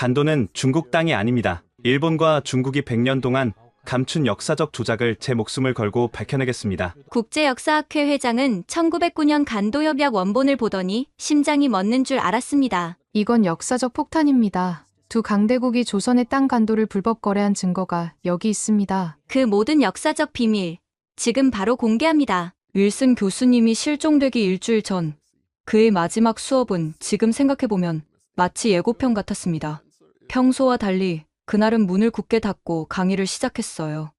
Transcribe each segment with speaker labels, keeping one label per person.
Speaker 1: 간도는 중국 땅이 아닙니다. 일본과 중국이 100년 동안 감춘 역사적 조작을 제 목숨을 걸고 밝혀내겠습니다.
Speaker 2: 국제역사학회 회장은 1909년 간도협약 원본을 보더니 심장이 멎는 줄 알았습니다.
Speaker 3: 이건 역사적 폭탄입니다. 두 강대국이 조선의 땅 간도를 불법 거래한 증거가 여기 있습니다.
Speaker 2: 그 모든 역사적 비밀, 지금 바로 공개합니다.
Speaker 4: 윌슨 교수님이 실종되기 일주일 전, 그의 마지막 수업은 지금 생각해보면 마치 예고편 같았습니다. 평소와 달리 그날은 문을 굳게 닫고 강의를 시작했어요.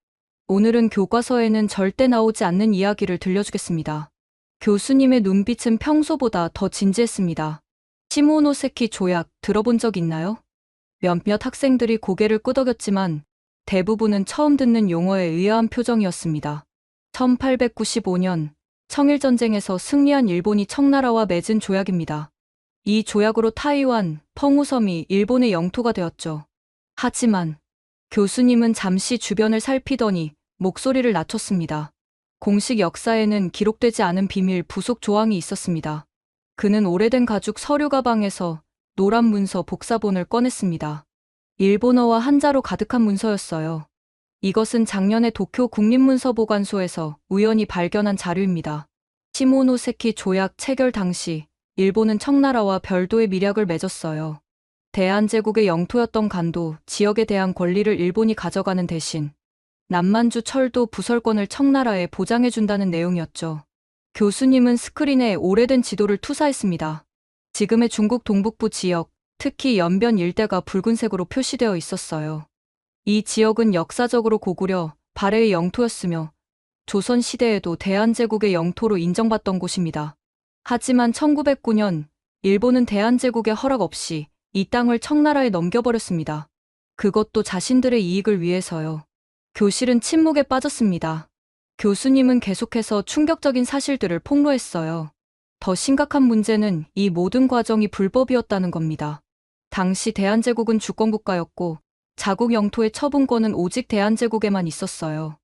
Speaker 4: 오늘은 교과서에는 절대 나오지 않는 이야기를 들려주겠습니다. 교수님의 눈빛은 평소보다 더 진지했습니다. 시모노세키 조약 들어본 적 있나요? 몇몇 학생들이 고개를 끄덕였지만 대부분은 처음 듣는 용어에 의아한 표정이었습니다. 1895년 청일전쟁에서 승리한 일본이 청나라와 맺은 조약입니다. 이 조약으로 타이완, 펑우섬이 일본의 영토가 되었죠. 하지만 교수님은 잠시 주변을 살피더니 목소리를 낮췄습니다. 공식 역사에는 기록되지 않은 비밀 부속 조항이 있었습니다. 그는 오래된 가죽 서류 가방에서 노란 문서 복사본을 꺼냈습니다. 일본어와 한자로 가득한 문서였어요. 이것은 작년에 도쿄 국립문서보관소에서 우연히 발견한 자료입니다. 시모노세키 조약 체결 당시 일본은 청나라와 별도의 밀약을 맺었어요. 대한제국의 영토였던 간도 지역에 대한 권리를 일본이 가져가는 대신 남만주 철도 부설권을 청나라에 보장해준다는 내용이었죠. 교수님은 스크린에 오래된 지도를 투사했습니다. 지금의 중국 동북부 지역, 특히 연변 일대가 붉은색으로 표시되어 있었어요. 이 지역은 역사적으로 고구려, 발해의 영토였으며 조선시대에도 대한제국의 영토로 인정받던 곳입니다. 하지만 1909년 일본은 대한제국의 허락 없이 이 땅을 청나라에 넘겨버렸습니다. 그것도 자신들의 이익을 위해서요. 교실은 침묵에 빠졌습니다. 교수님은 계속해서 충격적인 사실들을 폭로했어요. 더 심각한 문제는 이 모든 과정이 불법이었다는 겁니다. 당시 대한제국은 주권국가였고 자국 영토의 처분권은 오직 대한제국에만 있었어요.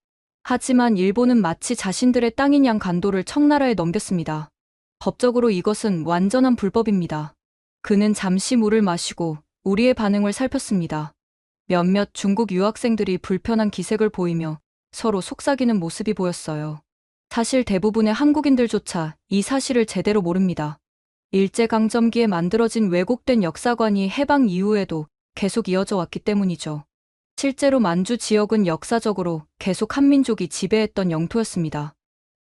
Speaker 4: 하지만 일본은 마치 자신들의 땅인 양 간도를 청나라에 넘겼습니다. 법적으로 이것은 완전한 불법입니다. 그는 잠시 물을 마시고 우리의 반응을 살폈습니다. 몇몇 중국 유학생들이 불편한 기색을 보이며 서로 속삭이는 모습이 보였어요. 사실 대부분의 한국인들조차 이 사실을 제대로 모릅니다. 일제강점기에 만들어진 왜곡된 역사관이 해방 이후에도 계속 이어져 왔기 때문이죠. 실제로 만주 지역은 역사적으로 계속 한민족이 지배했던 영토였습니다.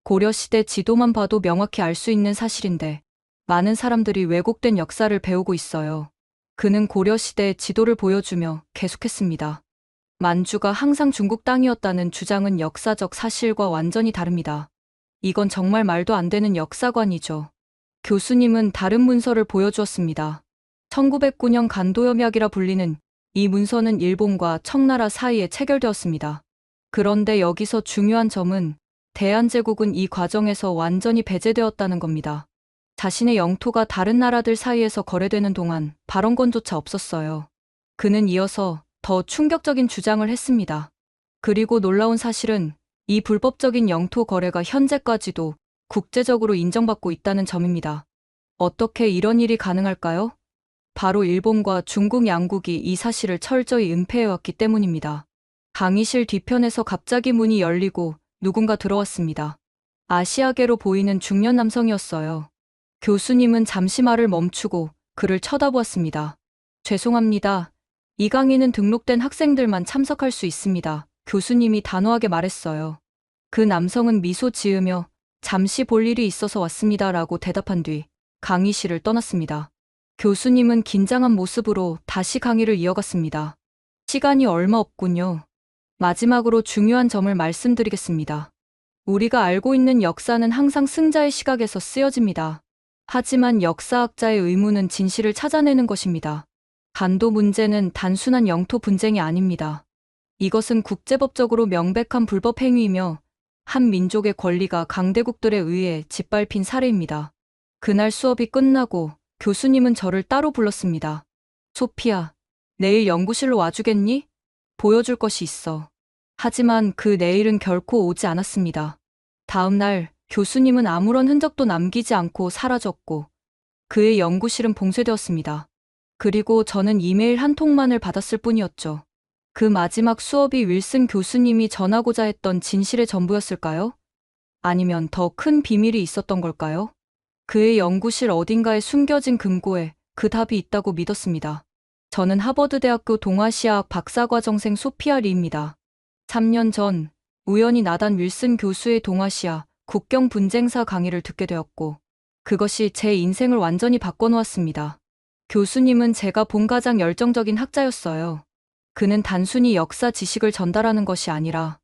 Speaker 4: 고려시대 지도만 봐도 명확히 알 수 있는 사실인데 많은 사람들이 왜곡된 역사를 배우고 있어요. 그는 고려시대의 지도를 보여주며 계속했습니다. 만주가 항상 중국 땅이었다는 주장은 역사적 사실과 완전히 다릅니다. 이건 정말 말도 안 되는 역사관이죠. 교수님은 다른 문서를 보여주었습니다. 1909년 간도협약이라 불리는 이 문서는 일본과 청나라 사이에 체결되었습니다. 그런데 여기서 중요한 점은 대한제국은 이 과정에서 완전히 배제되었다는 겁니다. 자신의 영토가 다른 나라들 사이에서 거래되는 동안 발언권조차 없었어요. 그는 이어서 더 충격적인 주장을 했습니다. 그리고 놀라운 사실은 이 불법적인 영토 거래가 현재까지도 국제적으로 인정받고 있다는 점입니다. 어떻게 이런 일이 가능할까요? 바로 일본과 중국 양국이 이 사실을 철저히 은폐해왔기 때문입니다. 강의실 뒤편에서 갑자기 문이 열리고 누군가 들어왔습니다. 아시아계로 보이는 중년 남성이었어요. 교수님은 잠시 말을 멈추고 그를 쳐다보았습니다. 죄송합니다. 이 강의는 등록된 학생들만 참석할 수 있습니다. 교수님이 단호하게 말했어요. 그 남성은 미소 지으며 잠시 볼 일이 있어서 왔습니다라고 대답한 뒤 강의실을 떠났습니다. 교수님은 긴장한 모습으로 다시 강의를 이어갔습니다. 시간이 얼마 없군요. 마지막으로 중요한 점을 말씀드리겠습니다. 우리가 알고 있는 역사는 항상 승자의 시각에서 쓰여집니다. 하지만 역사학자의 의무는 진실을 찾아내는 것입니다. 간도 문제는 단순한 영토 분쟁이 아닙니다. 이것은 국제법적으로 명백한 불법 행위이며 한 민족의 권리가 강대국들에 의해 짓밟힌 사례입니다. 그날 수업이 끝나고 교수님은 저를 따로 불렀습니다. 소피아, 내일 연구실로 와주겠니? 보여줄 것이 있어. 하지만 그 내일은 결코 오지 않았습니다. 다음 날 교수님은 아무런 흔적도 남기지 않고 사라졌고 그의 연구실은 봉쇄되었습니다. 그리고 저는 이메일 한 통만을 받았을 뿐이었죠. 그 마지막 수업이 윌슨 교수님이 전하고자 했던 진실의 전부였을까요? 아니면 더 큰 비밀이 있었던 걸까요? 그의 연구실 어딘가에 숨겨진 금고에 그 답이 있다고 믿었습니다. 저는 하버드대학교 동아시아학 박사과정생 소피아 리입니다. 3년 전 우연히 나단 윌슨 교수의 동아시아 국경 분쟁사 강의를 듣게 되었고 그것이 제 인생을 완전히 바꿔놓았습니다. 교수님은 제가 본 가장 열정적인 학자였어요. 그는 단순히 역사 지식을 전달하는 것이 아니라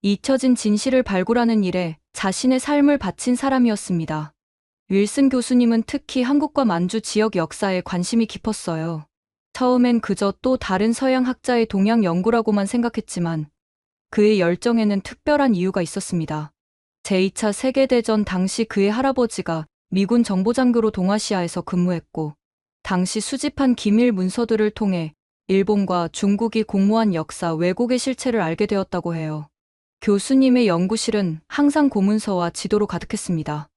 Speaker 4: 잊혀진 진실을 발굴하는 일에 자신의 삶을 바친 사람이었습니다. 윌슨 교수님은 특히 한국과 만주 지역 역사에 관심이 깊었어요. 처음엔 그저 또 다른 서양 학자의 동양 연구라고만 생각했지만 그의 열정에는 특별한 이유가 있었습니다. 제2차 세계대전 당시 그의 할아버지가 미군 정보장교로 동아시아에서 근무했고 당시 수집한 기밀 문서들을 통해 일본과 중국이 공모한 역사 왜곡의 실체를 알게 되었다고 해요. 교수님의 연구실은 항상 고문서와 지도로 가득했습니다.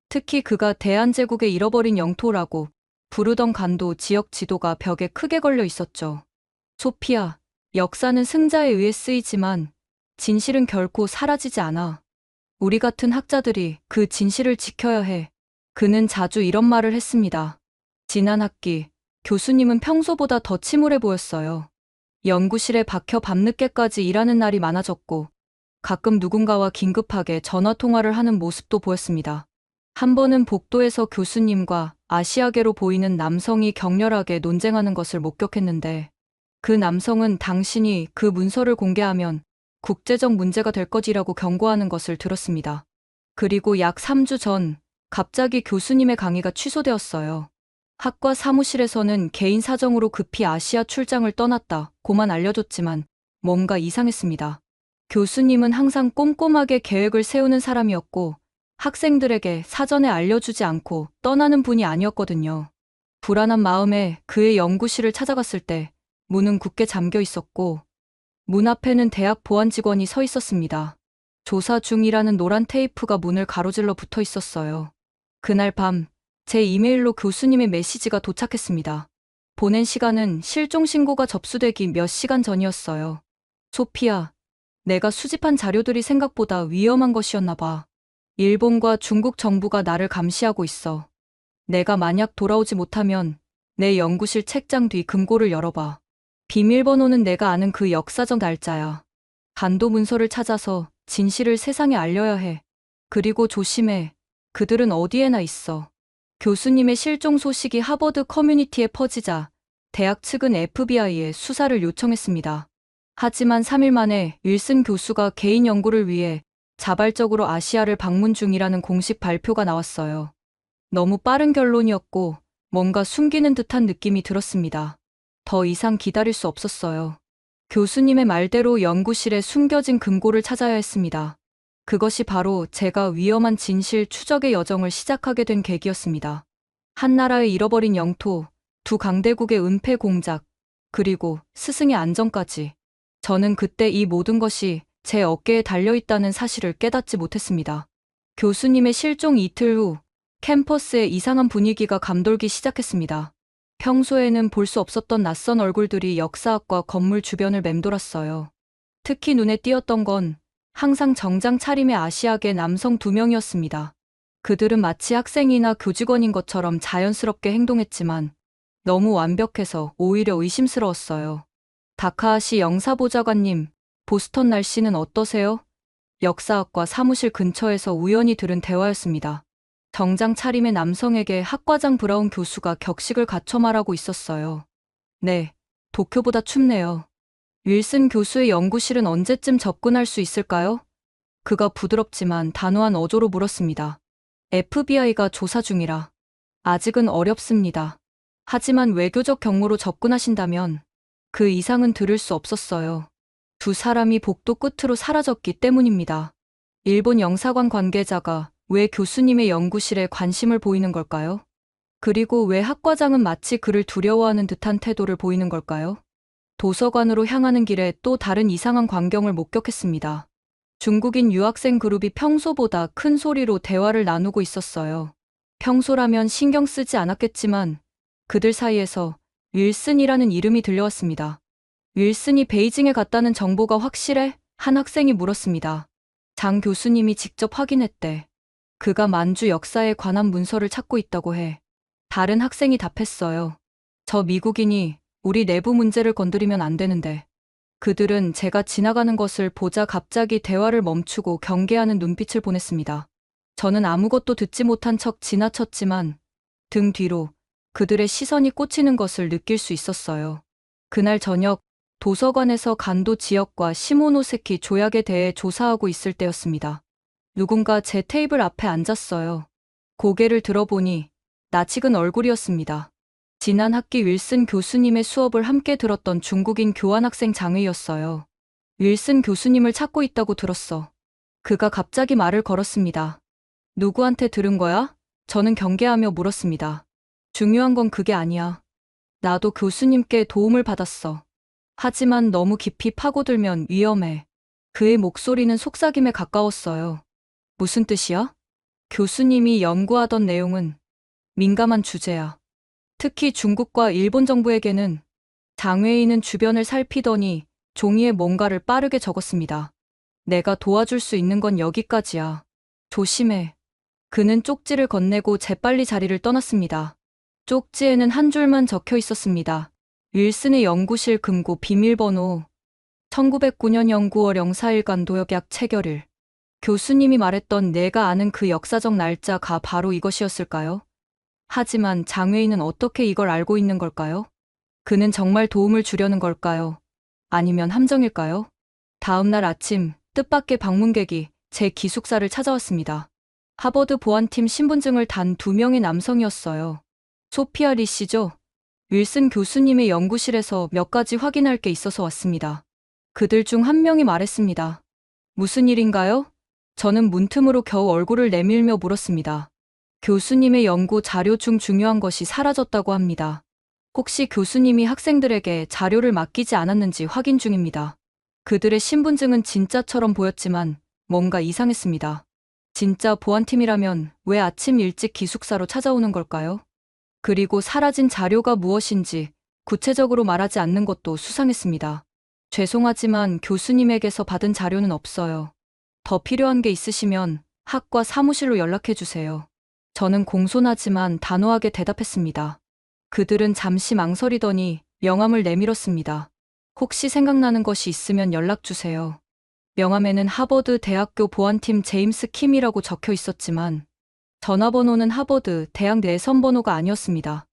Speaker 4: 특히 그가 대한제국의 잃어버린 영토라고 부르던 간도 지역 지도가 벽에 크게 걸려 있었죠. 소피아, 역사는 승자에 의해 쓰이지만 진실은 결코 사라지지 않아. 우리 같은 학자들이 그 진실을 지켜야 해. 그는 자주 이런 말을 했습니다. 지난 학기, 교수님은 평소보다 더 침울해 보였어요. 연구실에 박혀 밤늦게까지 일하는 날이 많아졌고 가끔 누군가와 긴급하게 전화통화를 하는 모습도 보였습니다. 한 번은 복도에서 교수님과 아시아계로 보이는 남성이 격렬하게 논쟁하는 것을 목격했는데 그 남성은 당신이 그 문서를 공개하면 국제적 문제가 될 것이라고 경고하는 것을 들었습니다. 그리고 약 3주 전 갑자기 교수님의 강의가 취소되었어요. 학과 사무실에서는 개인 사정으로 급히 아시아 출장을 떠났다고만 알려줬지만 뭔가 이상했습니다. 교수님은 항상 꼼꼼하게 계획을 세우는 사람이었고 학생들에게 사전에 알려주지 않고 떠나는 분이 아니었거든요. 불안한 마음에 그의 연구실을 찾아갔을 때 문은 굳게 잠겨 있었고 문 앞에는 대학 보안 직원이 서 있었습니다. 조사 중이라는 노란 테이프가 문을 가로질러 붙어 있었어요. 그날 밤 제 이메일로 교수님의 메시지가 도착했습니다. 보낸 시간은 실종 신고가 접수되기 몇 시간 전이었어요. 소피아, 내가 수집한 자료들이 생각보다 위험한 것이었나 봐. 일본과 중국 정부가 나를 감시하고 있어. 내가 만약 돌아오지 못하면 내 연구실 책장 뒤 금고를 열어봐. 비밀번호는 내가 아는 그 역사적 날짜야. 간도 문서를 찾아서 진실을 세상에 알려야 해. 그리고 조심해. 그들은 어디에나 있어. 교수님의 실종 소식이 하버드 커뮤니티에 퍼지자 대학 측은 FBI에 수사를 요청했습니다. 하지만 3일 만에 윌슨 교수가 개인 연구를 위해 자발적으로 아시아를 방문 중이라는 공식 발표가 나왔어요. 너무 빠른 결론이었고 뭔가 숨기는 듯한 느낌이 들었습니다. 더 이상 기다릴 수 없었어요. 교수님의 말대로 연구실에 숨겨진 금고를 찾아야 했습니다. 그것이 바로 제가 위험한 진실 추적의 여정을 시작하게 된 계기였습니다. 한 나라의 잃어버린 영토, 두 강대국의 은폐 공작, 그리고 스승의 안전까지. 저는 그때 이 모든 것이 제 어깨에 달려있다는 사실을 깨닫지 못했습니다. 교수님의 실종 이틀 후 캠퍼스의 이상한 분위기가 감돌기 시작했습니다. 평소에는 볼 수 없었던 낯선 얼굴들이 역사학과 건물 주변을 맴돌았어요. 특히 눈에 띄었던 건 항상 정장 차림의 아시아계 남성 2명이었습니다. 그들은 마치 학생이나 교직원인 것처럼 자연스럽게 행동했지만 너무 완벽해서 오히려 의심스러웠어요. 다카하시 영사보좌관님, 보스턴 날씨는 어떠세요? 역사학과 사무실 근처에서 우연히 들은 대화였습니다. 정장 차림의 남성에게 학과장 브라운 교수가 격식을 갖춰 말하고 있었어요. 네, 도쿄보다 춥네요. 윌슨 교수의 연구실은 언제쯤 접근할 수 있을까요? 그가 부드럽지만 단호한 어조로 물었습니다. FBI가 조사 중이라. 아직은 어렵습니다. 하지만 외교적 경로로 접근하신다면 그 이상은 들을 수 없었어요. 두 사람이 복도 끝으로 사라졌기 때문입니다. 일본 영사관 관계자가 왜 교수님의 연구실에 관심을 보이는 걸까요? 그리고 왜 학과장은 마치 그를 두려워하는 듯한 태도를 보이는 걸까요? 도서관으로 향하는 길에 또 다른 이상한 광경을 목격했습니다. 중국인 유학생 그룹이 평소보다 큰 소리로 대화를 나누고 있었어요. 평소라면 신경 쓰지 않았겠지만 그들 사이에서 윌슨이라는 이름이 들려왔습니다. 윌슨이 베이징에 갔다는 정보가 확실해? 한 학생이 물었습니다. 장 교수님이 직접 확인했대. 그가 만주 역사에 관한 문서를 찾고 있다고 해. 다른 학생이 답했어요. 저 미국인이 우리 내부 문제를 건드리면 안 되는데. 그들은 제가 지나가는 것을 보자 갑자기 대화를 멈추고 경계하는 눈빛을 보냈습니다. 저는 아무것도 듣지 못한 척 지나쳤지만 등 뒤로 그들의 시선이 꽂히는 것을 느낄 수 있었어요. 그날 저녁 도서관에서 간도 지역과 시모노세키 조약에 대해 조사하고 있을 때였습니다. 누군가 제 테이블 앞에 앉았어요. 고개를 들어보니 낯익은 얼굴이었습니다. 지난 학기 윌슨 교수님의 수업을 함께 들었던 중국인 교환학생 장의였어요. 윌슨 교수님을 찾고 있다고 들었어. 그가 갑자기 말을 걸었습니다. 누구한테 들은 거야? 저는 경계하며 물었습니다. 중요한 건 그게 아니야. 나도 교수님께 도움을 받았어. 하지만 너무 깊이 파고들면 위험해. 그의 목소리는 속삭임에 가까웠어요. 무슨 뜻이야? 교수님이 연구하던 내용은 민감한 주제야. 특히 중국과 일본 정부에게는. 장외인은 주변을 살피더니 종이에 뭔가를 빠르게 적었습니다. 내가 도와줄 수 있는 건 여기까지야. 조심해. 그는 쪽지를 건네고 재빨리 자리를 떠났습니다. 쪽지에는 한 줄만 적혀 있었습니다. 윌슨의 연구실 금고 비밀번호 1909년 연구월 04일간 도협약 체결일. 교수님이 말했던 내가 아는 그 역사적 날짜가 바로 이것이었을까요? 하지만 장외인은 어떻게 이걸 알고 있는 걸까요? 그는 정말 도움을 주려는 걸까요? 아니면 함정일까요? 다음 날 아침 뜻밖의 방문객이 제 기숙사를 찾아왔습니다. 하버드 보안팀 신분증을 단 2명의 남성이었어요. 소피아 리 씨죠? 윌슨 교수님의 연구실에서 몇 가지 확인할 게 있어서 왔습니다. 그들 중 한 명이 말했습니다. 무슨 일인가요? 저는 문틈으로 겨우 얼굴을 내밀며 물었습니다. 교수님의 연구 자료 중 중요한 것이 사라졌다고 합니다. 혹시 교수님이 학생들에게 자료를 맡기지 않았는지 확인 중입니다. 그들의 신분증은 진짜처럼 보였지만 뭔가 이상했습니다. 진짜 보안팀이라면 왜 아침 일찍 기숙사로 찾아오는 걸까요? 그리고 사라진 자료가 무엇인지 구체적으로 말하지 않는 것도 수상했습니다. 죄송하지만 교수님에게서 받은 자료는 없어요. 더 필요한 게 있으시면 학과 사무실로 연락해 주세요. 저는 공손하지만 단호하게 대답했습니다. 그들은 잠시 망설이더니 명함을 내밀었습니다. 혹시 생각나는 것이 있으면 연락 주세요. 명함에는 하버드 대학교 보안팀 제임스 킴이라고 적혀 있었지만 전화번호는 하버드 대학 내선 번호가 아니었습니다.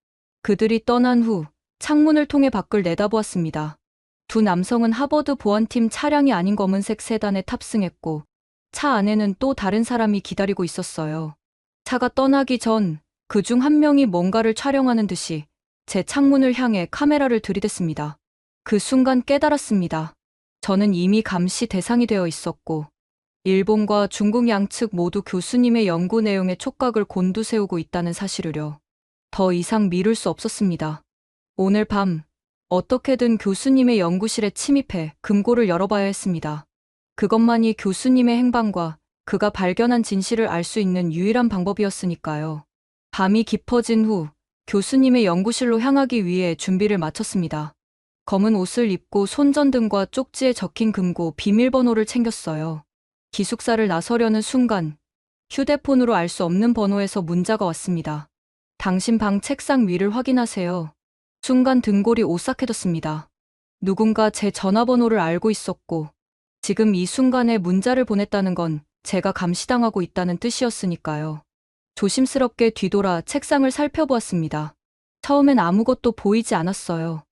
Speaker 4: 그들이 떠난 후 창문을 통해 밖을 내다보았습니다. 두 남성은 하버드 보안팀 차량이 아닌 검은색 세단에 탑승했고 차 안에는 또 다른 사람이 기다리고 있었어요. 차가 떠나기 전 그중 한 명이 뭔가를 촬영하는 듯이 제 창문을 향해 카메라를 들이댔습니다. 그 순간 깨달았습니다. 저는 이미 감시 대상이 되어 있었고 일본과 중국 양측 모두 교수님의 연구 내용에 촉각을 곤두세우고 있다는 사실을요. 더 이상 미룰 수 없었습니다. 오늘 밤 어떻게든 교수님의 연구실에 침입해 금고를 열어봐야 했습니다. 그것만이 교수님의 행방과 그가 발견한 진실을 알 수 있는 유일한 방법이었으니까요. 밤이 깊어진 후 교수님의 연구실로 향하기 위해 준비를 마쳤습니다. 검은 옷을 입고 손전등과 쪽지에 적힌 금고 비밀번호를 챙겼어요. 기숙사를 나서려는 순간 휴대폰으로 알 수 없는 번호에서 문자가 왔습니다. 당신 방 책상 위를 확인하세요. 순간 등골이 오싹해졌습니다. 누군가 제 전화번호를 알고 있었고 지금 이 순간에 문자를 보냈다는 건 제가 감시당하고 있다는 뜻이었으니까요. 조심스럽게 뒤돌아 책상을 살펴보았습니다. 처음엔 아무것도 보이지 않았어요.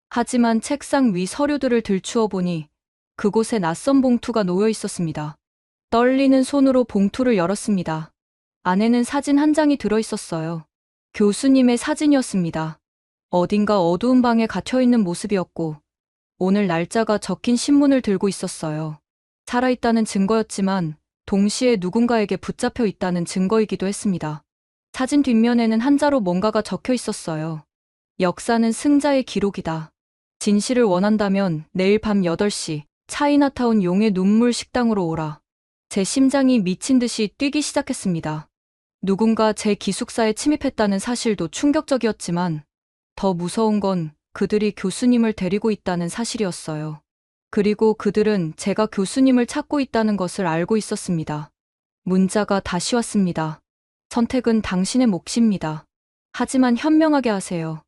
Speaker 4: 하지만 책상 위 서류들을 들추어 보니 그곳에 낯선 봉투가 놓여 있었습니다. 떨리는 손으로 봉투를 열었습니다. 안에는 사진 한 장이 들어 있었어요. 교수님의 사진이었습니다. 어딘가 어두운 방에 갇혀있는 모습이었고 오늘 날짜가 적힌 신문을 들고 있었어요. 살아있다는 증거였지만 동시에 누군가에게 붙잡혀 있다는 증거이기도 했습니다. 사진 뒷면에는 한자로 뭔가가 적혀 있었어요. 역사는 승자의 기록이다. 진실을 원한다면 내일 밤 8시 차이나타운 용의 눈물 식당으로 오라. 제 심장이 미친 듯이 뛰기 시작했습니다. 누군가 제 기숙사에 침입했다는 사실도 충격적이었지만 더 무서운 건 그들이 교수님을 데리고 있다는 사실이었어요. 그리고 그들은 제가 교수님을 찾고 있다는 것을 알고 있었습니다. 문자가 다시 왔습니다. 선택은 당신의 몫입니다. 하지만 현명하게 하세요.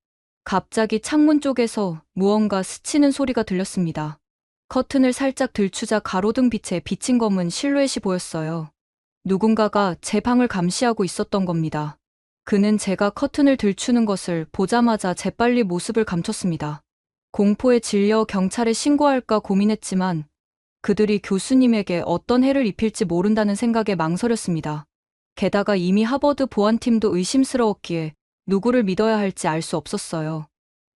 Speaker 4: 갑자기 창문 쪽에서 무언가 스치는 소리가 들렸습니다. 커튼을 살짝 들추자 가로등 빛에 비친 검은 실루엣이 보였어요. 누군가가 제 방을 감시하고 있었던 겁니다. 그는 제가 커튼을 들추는 것을 보자마자 재빨리 모습을 감췄습니다. 공포에 질려 경찰에 신고할까 고민했지만 그들이 교수님에게 어떤 해를 입힐지 모른다는 생각에 망설였습니다. 게다가 이미 하버드 보안팀도 의심스러웠기에 누구를 믿어야 할지 알 수 없었어요.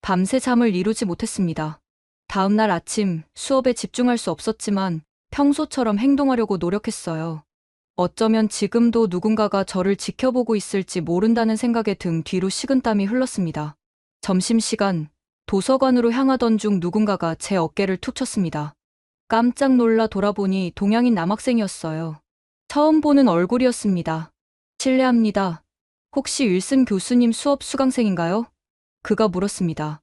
Speaker 4: 밤새 잠을 이루지 못했습니다. 다음 날 아침 수업에 집중할 수 없었지만 평소처럼 행동하려고 노력했어요. 어쩌면 지금도 누군가가 저를 지켜보고 있을지 모른다는 생각에 등 뒤로 식은땀이 흘렀습니다. 점심시간, 도서관으로 향하던 중 누군가가 제 어깨를 툭 쳤습니다. 깜짝 놀라 돌아보니 동양인 남학생이었어요. 처음 보는 얼굴이었습니다. 실례합니다. 혹시 윌슨 교수님 수업 수강생인가요? 그가 물었습니다.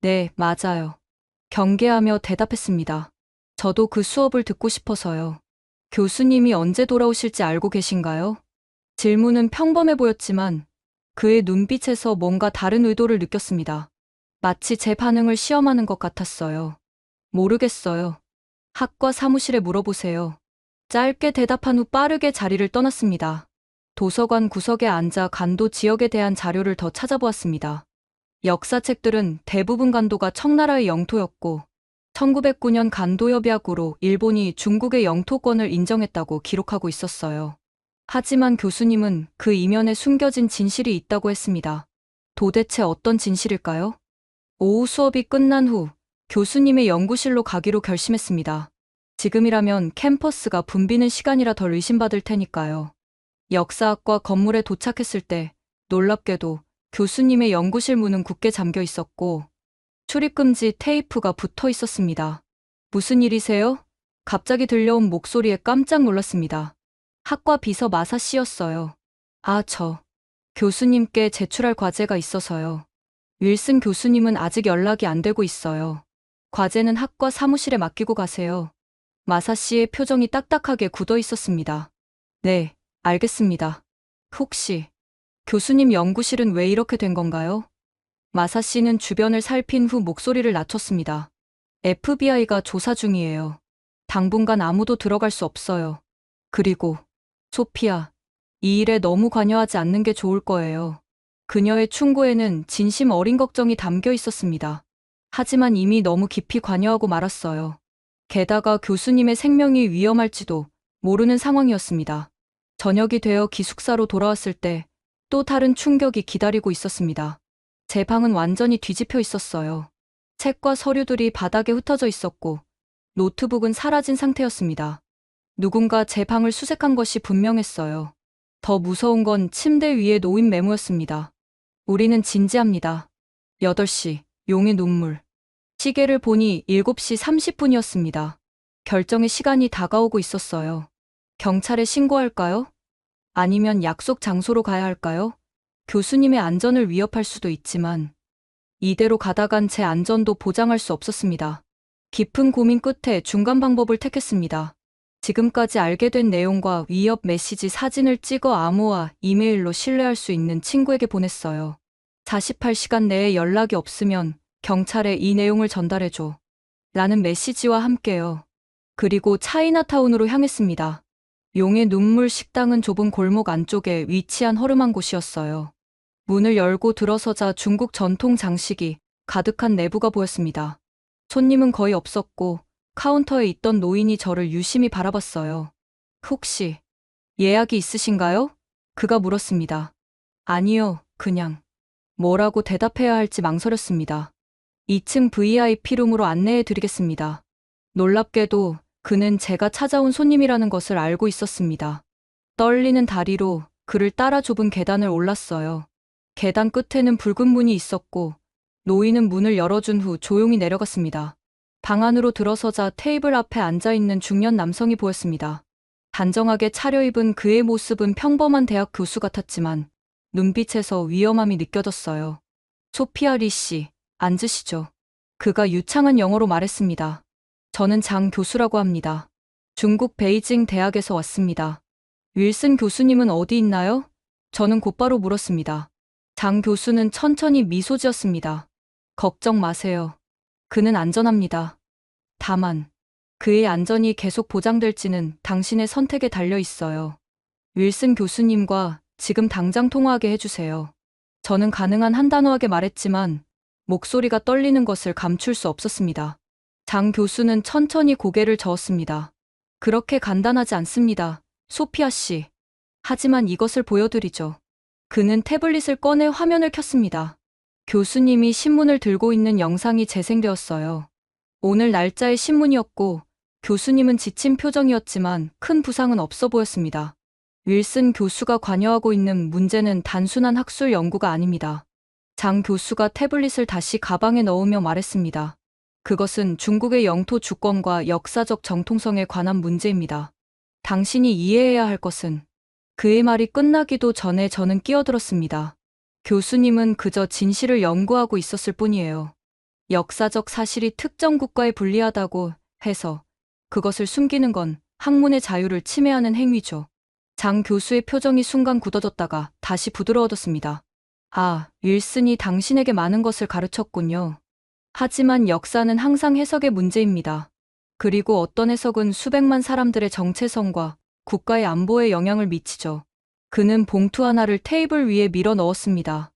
Speaker 4: 네, 맞아요. 경계하며 대답했습니다. 저도 그 수업을 듣고 싶어서요. 교수님이 언제 돌아오실지 알고 계신가요? 질문은 평범해 보였지만 그의 눈빛에서 뭔가 다른 의도를 느꼈습니다. 마치 제 반응을 시험하는 것 같았어요. 모르겠어요. 학과 사무실에 물어보세요. 짧게 대답한 후 빠르게 자리를 떠났습니다. 도서관 구석에 앉아 간도 지역에 대한 자료를 더 찾아보았습니다. 역사책들은 대부분 간도가 청나라의 영토였고 1909년 간도 협약으로 일본이 중국의 영토권을 인정했다고 기록하고 있었어요. 하지만 교수님은 그 이면에 숨겨진 진실이 있다고 했습니다. 도대체 어떤 진실일까요? 오후 수업이 끝난 후 교수님의 연구실로 가기로 결심했습니다. 지금이라면 캠퍼스가 붐비는 시간이라 덜 의심받을 테니까요. 역사학과 건물에 도착했을 때 놀랍게도 교수님의 연구실 문은 굳게 잠겨 있었고 출입금지 테이프가 붙어 있었습니다. 무슨 일이세요? 갑자기 들려온 목소리에 깜짝 놀랐습니다. 학과 비서 마사 씨였어요. 아, 교수님께 제출할 과제가 있어서요. 윌슨 교수님은 아직 연락이 안 되고 있어요. 과제는 학과 사무실에 맡기고 가세요. 마사 씨의 표정이 딱딱하게 굳어 있었습니다. 네, 알겠습니다. 혹시 교수님 연구실은 왜 이렇게 된 건가요? 마사 씨는 주변을 살핀 후 목소리를 낮췄습니다. FBI가 조사 중이에요. 당분간 아무도 들어갈 수 없어요. 그리고 소피아, 이 일에 너무 관여하지 않는 게 좋을 거예요. 그녀의 충고에는 진심 어린 걱정이 담겨 있었습니다. 하지만 이미 너무 깊이 관여하고 말았어요. 게다가 교수님의 생명이 위험할지도 모르는 상황이었습니다. 저녁이 되어 기숙사로 돌아왔을 때 또 다른 충격이 기다리고 있었습니다. 제 방은 완전히 뒤집혀 있었어요. 책과 서류들이 바닥에 흩어져 있었고 노트북은 사라진 상태였습니다. 누군가 제 방을 수색한 것이 분명했어요. 더 무서운 건 침대 위에 놓인 메모였습니다. 우리는 진지합니다. 8시, 용의 눈물. 시계를 보니 7시 30분이었습니다. 결정의 시간이 다가오고 있었어요. 경찰에 신고할까요? 아니면 약속 장소로 가야 할까요? 교수님의 안전을 위협할 수도 있지만 이대로 가다간 제 안전도 보장할 수 없었습니다. 깊은 고민 끝에 중간 방법을 택했습니다. 지금까지 알게 된 내용과 위협 메시지 사진을 찍어 암호화 이메일로 신뢰할 수 있는 친구에게 보냈어요. 48시간 내에 연락이 없으면 경찰에 이 내용을 전달해줘. 라는 메시지와 함께요. 그리고 차이나타운으로 향했습니다. 용의 눈물 식당은 좁은 골목 안쪽에 위치한 허름한 곳이었어요. 문을 열고 들어서자 중국 전통 장식이 가득한 내부가 보였습니다. 손님은 거의 없었고 카운터에 있던 노인이 저를 유심히 바라봤어요. 혹시 예약이 있으신가요? 그가 물었습니다. 아니요, 그냥. 뭐라고 대답해야 할지 망설였습니다. 2층 VIP룸으로 안내해 드리겠습니다. 놀랍게도 그는 제가 찾아온 손님이라는 것을 알고 있었습니다. 떨리는 다리로 그를 따라 좁은 계단을 올랐어요. 계단 끝에는 붉은 문이 있었고 노인은 문을 열어준 후 조용히 내려갔습니다. 방 안으로 들어서자 테이블 앞에 앉아있는 중년 남성이 보였습니다. 단정하게 차려입은 그의 모습은 평범한 대학 교수 같았지만 눈빛에서 위험함이 느껴졌어요. 소피아 리 씨, 앉으시죠. 그가 유창한 영어로 말했습니다. 저는 장 교수라고 합니다. 중국 베이징 대학에서 왔습니다. 윌슨 교수님은 어디 있나요? 저는 곧바로 물었습니다. 장 교수는 천천히 미소 지었습니다. 걱정 마세요. 그는 안전합니다. 다만, 그의 안전이 계속 보장될지는 당신의 선택에 달려 있어요. 윌슨 교수님과 지금 당장 통화하게 해주세요. 저는 가능한 한 단호하게 말했지만 목소리가 떨리는 것을 감출 수 없었습니다. 장 교수는 천천히 고개를 저었습니다. 그렇게 간단하지 않습니다. 소피아 씨. 하지만 이것을 보여드리죠. 그는 태블릿을 꺼내 화면을 켰습니다. 교수님이 신문을 들고 있는 영상이 재생되었어요. 오늘 날짜의 신문이었고 교수님은 지친 표정이었지만 큰 부상은 없어 보였습니다. 윌슨 교수가 관여하고 있는 문제는 단순한 학술 연구가 아닙니다. 장 교수가 태블릿을 다시 가방에 넣으며 말했습니다. 그것은 중국의 영토 주권과 역사적 정통성에 관한 문제입니다. 당신이 이해해야 할 것은 그의 말이 끝나기도 전에 저는 끼어들었습니다. 교수님은 그저 진실을 연구하고 있었을 뿐이에요. 역사적 사실이 특정 국가에 불리하다고 해서 그것을 숨기는 건 학문의 자유를 침해하는 행위죠. 장 교수의 표정이 순간 굳어졌다가 다시 부드러워졌습니다. 아, 윌슨이 당신에게 많은 것을 가르쳤군요. 하지만 역사는 항상 해석의 문제입니다. 그리고 어떤 해석은 수백만 사람들의 정체성과 국가의 안보에 영향을 미치죠. 그는 봉투 하나를 테이블 위에 밀어 넣었습니다.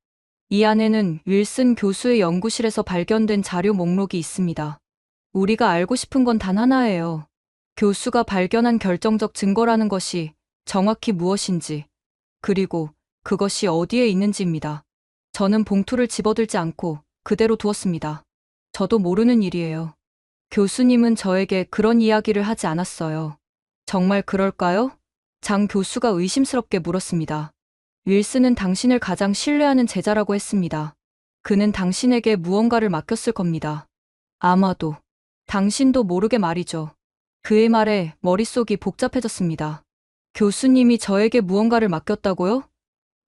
Speaker 4: 이 안에는 윌슨 교수의 연구실에서 발견된 자료 목록이 있습니다. 우리가 알고 싶은 건 단 하나예요. 교수가 발견한 결정적 증거라는 것이 정확히 무엇인지, 그리고 그것이 어디에 있는지입니다. 저는 봉투를 집어들지 않고 그대로 두었습니다. 저도 모르는 일이에요. 교수님은 저에게 그런 이야기를 하지 않았어요. 정말 그럴까요? 장 교수가 의심스럽게 물었습니다. 윌슨은 당신을 가장 신뢰하는 제자라고 했습니다. 그는 당신에게 무언가를 맡겼을 겁니다. 아마도. 당신도 모르게 말이죠. 그의 말에 머릿속이 복잡해졌습니다. 교수님이 저에게 무언가를 맡겼다고요?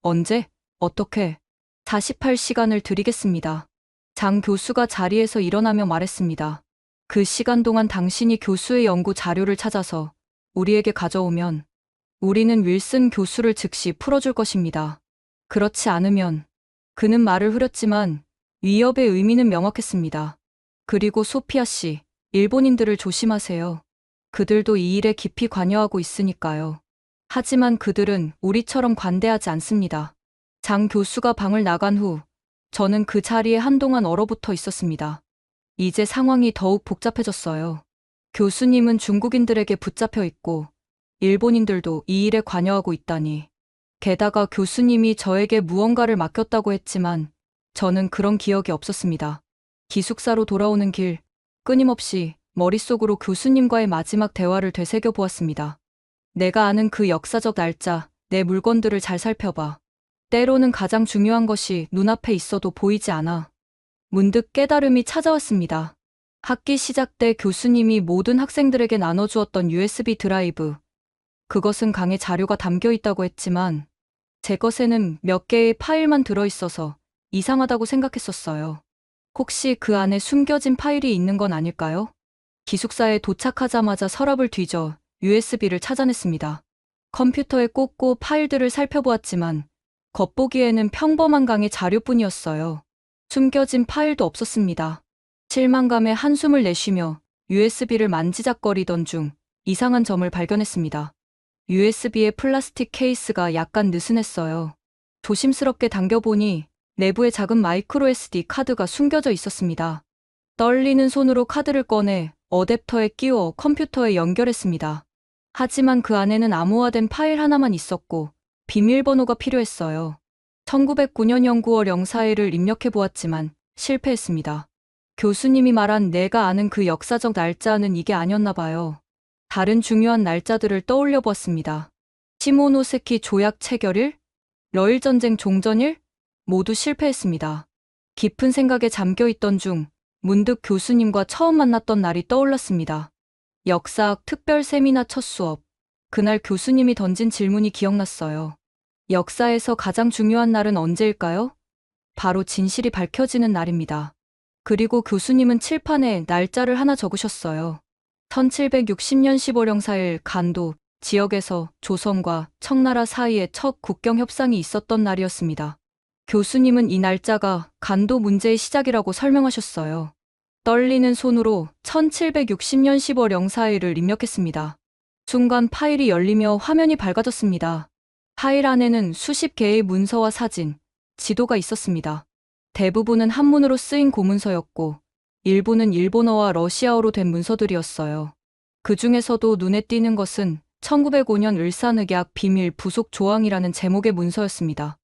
Speaker 4: 언제? 어떻게? 48시간을 드리겠습니다. 장 교수가 자리에서 일어나며 말했습니다. 그 시간 동안 당신이 교수의 연구 자료를 찾아서 우리에게 가져오면 우리는 윌슨 교수를 즉시 풀어줄 것입니다. 그렇지 않으면 그는 말을 흐렸지만 위협의 의미는 명확했습니다. 그리고 소피아 씨, 일본인들을 조심하세요. 그들도 이 일에 깊이 관여하고 있으니까요. 하지만 그들은 우리처럼 관대하지 않습니다. 장 교수가 방을 나간 후 저는 그 자리에 한동안 얼어붙어 있었습니다. 이제 상황이 더욱 복잡해졌어요. 교수님은 중국인들에게 붙잡혀 있고 일본인들도 이 일에 관여하고 있다니. 게다가 교수님이 저에게 무언가를 맡겼다고 했지만 저는 그런 기억이 없었습니다. 기숙사로 돌아오는 길, 끊임없이 머릿속으로 교수님과의 마지막 대화를 되새겨 보았습니다. 내가 아는 그 역사적 날짜, 내 물건들을 잘 살펴봐. 때로는 가장 중요한 것이 눈앞에 있어도 보이지 않아. 문득 깨달음이 찾아왔습니다. 학기 시작 때 교수님이 모든 학생들에게 나눠주었던 USB 드라이브. 그것은 강의 자료가 담겨 있다고 했지만 제 것에는 몇 개의 파일만 들어있어서 이상하다고 생각했었어요. 혹시 그 안에 숨겨진 파일이 있는 건 아닐까요? 기숙사에 도착하자마자 서랍을 뒤져 USB를 찾아냈습니다. 컴퓨터에 꽂고 파일들을 살펴보았지만 겉보기에는 평범한 강의 자료뿐이었어요. 숨겨진 파일도 없었습니다. 실망감에 한숨을 내쉬며 USB를 만지작거리던 중 이상한 점을 발견했습니다. USB의 플라스틱 케이스가 약간 느슨했어요. 조심스럽게 당겨보니 내부에 작은 마이크로 SD 카드가 숨겨져 있었습니다. 떨리는 손으로 카드를 꺼내 어댑터에 끼워 컴퓨터에 연결했습니다. 하지만 그 안에는 암호화된 파일 하나만 있었고 비밀번호가 필요했어요. 1909년 연구월 04일을 입력해 보았지만 실패했습니다. 교수님이 말한 내가 아는 그 역사적 날짜는 이게 아니었나 봐요. 다른 중요한 날짜들을 떠올려 보았습니다. 시모노세키 조약 체결일, 러일 전쟁 종전일 모두 실패했습니다. 깊은 생각에 잠겨 있던 중 문득 교수님과 처음 만났던 날이 떠올랐습니다. 역사학 특별 세미나 첫 수업. 그날 교수님이 던진 질문이 기억났어요. 역사에서 가장 중요한 날은 언제일까요? 바로 진실이 밝혀지는 날입니다. 그리고 교수님은 칠판에 날짜를 하나 적으셨어요. 1760년 10월 04일 간도 지역에서 조선과 청나라 사이에 첫 국경 협상이 있었던 날이었습니다. 교수님은 이 날짜가 간도 문제의 시작이라고 설명하셨어요. 떨리는 손으로 1760년 10월 04일을 입력했습니다. 순간 파일이 열리며 화면이 밝아졌습니다. 파일 안에는 수십 개의 문서와 사진, 지도가 있었습니다. 대부분은 한문으로 쓰인 고문서였고, 일부는 일본어와 러시아어로 된 문서들이었어요. 그 중에서도 눈에 띄는 것은 1905년 을사늑약 비밀 부속 조항이라는 제목의 문서였습니다.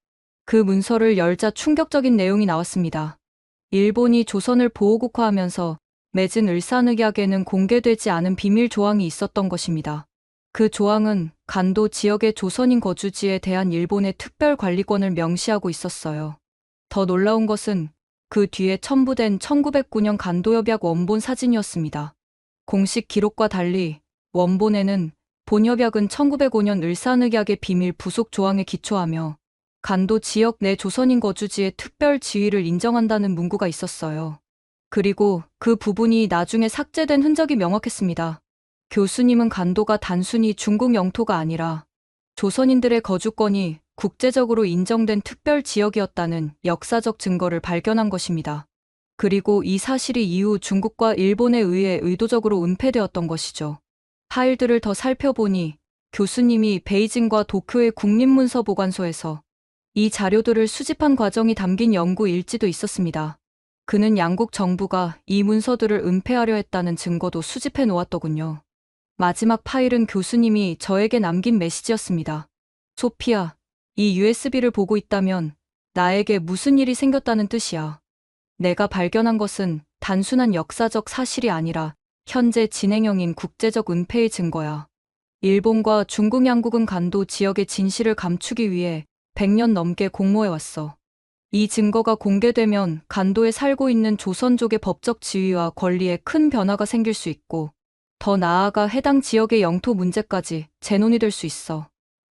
Speaker 4: 그 문서를 열자 충격적인 내용이 나왔습니다. 일본이 조선을 보호국화하면서 맺은 을사늑약에는 공개되지 않은 비밀 조항이 있었던 것입니다. 그 조항은 간도 지역의 조선인 거주지에 대한 일본의 특별 관리권을 명시하고 있었어요. 더 놀라운 것은 그 뒤에 첨부된 1909년 간도협약 원본 사진이었습니다. 공식 기록과 달리 원본에는 본협약은 1905년 을사늑약의 비밀 부속 조항에 기초하며 간도 지역 내 조선인 거주지의 특별 지위를 인정한다는 문구가 있었어요. 그리고 그 부분이 나중에 삭제된 흔적이 명확했습니다. 교수님은 간도가 단순히 중국 영토가 아니라 조선인들의 거주권이 국제적으로 인정된 특별 지역이었다는 역사적 증거를 발견한 것입니다. 그리고 이 사실이 이후 중국과 일본에 의해 의도적으로 은폐되었던 것이죠. 파일들을 더 살펴보니 교수님이 베이징과 도쿄의 국립문서보관소에서 이 자료들을 수집한 과정이 담긴 연구 일지도 있었습니다. 그는 양국 정부가 이 문서들을 은폐하려 했다는 증거도 수집해 놓았더군요. 마지막 파일은 교수님이 저에게 남긴 메시지였습니다. 소피아, 이 USB를 보고 있다면 나에게 무슨 일이 생겼다는 뜻이야. 내가 발견한 것은 단순한 역사적 사실이 아니라 현재 진행형인 국제적 은폐의 증거야. 일본과 중국 양국은 간도 지역의 진실을 감추기 위해 100년 넘게 공모해왔어. 이 증거가 공개되면 간도에 살고 있는 조선족의 법적 지위와 권리에 큰 변화가 생길 수 있고, 더 나아가 해당 지역의 영토 문제까지 재논이 될 수 있어.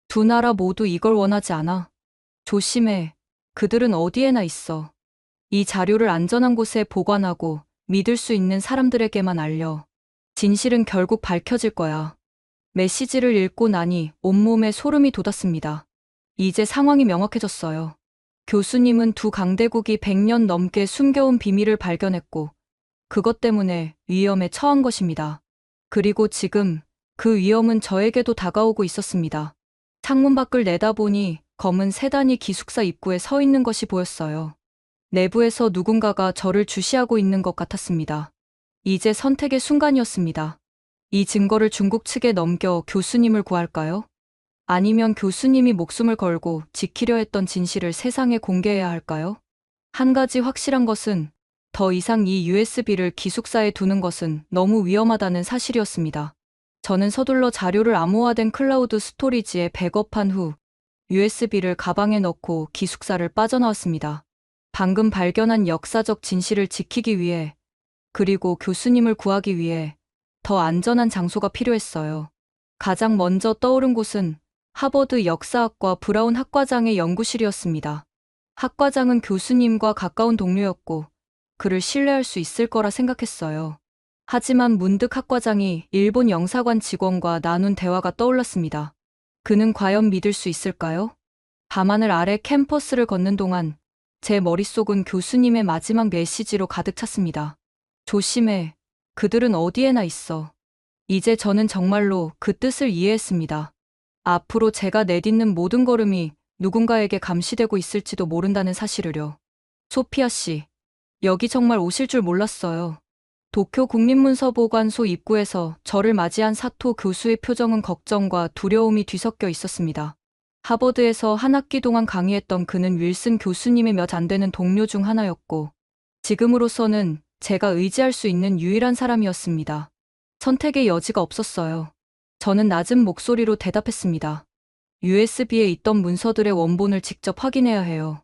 Speaker 4: 두 나라 모두 이걸 원하지 않아. 조심해. 그들은 어디에나 있어. 이 자료를 안전한 곳에 보관하고 믿을 수 있는 사람들에게만 알려. 진실은 결국 밝혀질 거야. 메시지를 읽고 나니 온몸에 소름이 돋았습니다. 이제 상황이 명확해졌어요. 교수님은 두 강대국이 100년 넘게 숨겨온 비밀을 발견했고, 그것 때문에 위험에 처한 것입니다. 그리고 지금 그 위험은 저에게도 다가오고 있었습니다. 창문 밖을 내다보니 검은 세단이 기숙사 입구에 서 있는 것이 보였어요. 내부에서 누군가가 저를 주시하고 있는 것 같았습니다. 이제 선택의 순간이었습니다. 이 증거를 중국 측에 넘겨 교수님을 구할까요? 아니면 교수님이 목숨을 걸고 지키려 했던 진실을 세상에 공개해야 할까요? 한 가지 확실한 것은 더 이상 이 USB를 기숙사에 두는 것은 너무 위험하다는 사실이었습니다. 저는 서둘러 자료를 암호화된 클라우드 스토리지에 백업한 후 USB를 가방에 넣고 기숙사를 빠져나왔습니다. 방금 발견한 역사적 진실을 지키기 위해, 그리고 교수님을 구하기 위해 더 안전한 장소가 필요했어요. 가장 먼저 떠오른 곳은 하버드 역사학과 브라운 학과장의 연구실이었습니다. 학과장은 교수님과 가까운 동료였고 그를 신뢰할 수 있을 거라 생각했어요. 하지만 문득 학과장이 일본 영사관 직원과 나눈 대화가 떠올랐습니다. 그는 과연 믿을 수 있을까요? 밤하늘 아래 캠퍼스를 걷는 동안 제 머릿속은 교수님의 마지막 메시지로 가득 찼습니다. 조심해. 그들은 어디에나 있어. 이제 저는 정말로 그 뜻을 이해했습니다. 앞으로 제가 내딛는 모든 걸음이 누군가에게 감시되고 있을지도 모른다는 사실을요. 소피아 씨, 여기 정말 오실 줄 몰랐어요. 도쿄 국립문서보관소 입구에서 저를 맞이한 사토 교수의 표정은 걱정과 두려움이 뒤섞여 있었습니다. 하버드에서 한 학기 동안 강의했던 그는 윌슨 교수님의 몇 안 되는 동료 중 하나였고, 지금으로서는 제가 의지할 수 있는 유일한 사람이었습니다. 선택의 여지가 없었어요. 저는 낮은 목소리로 대답했습니다. USB에 있던 문서들의 원본을 직접 확인해야 해요.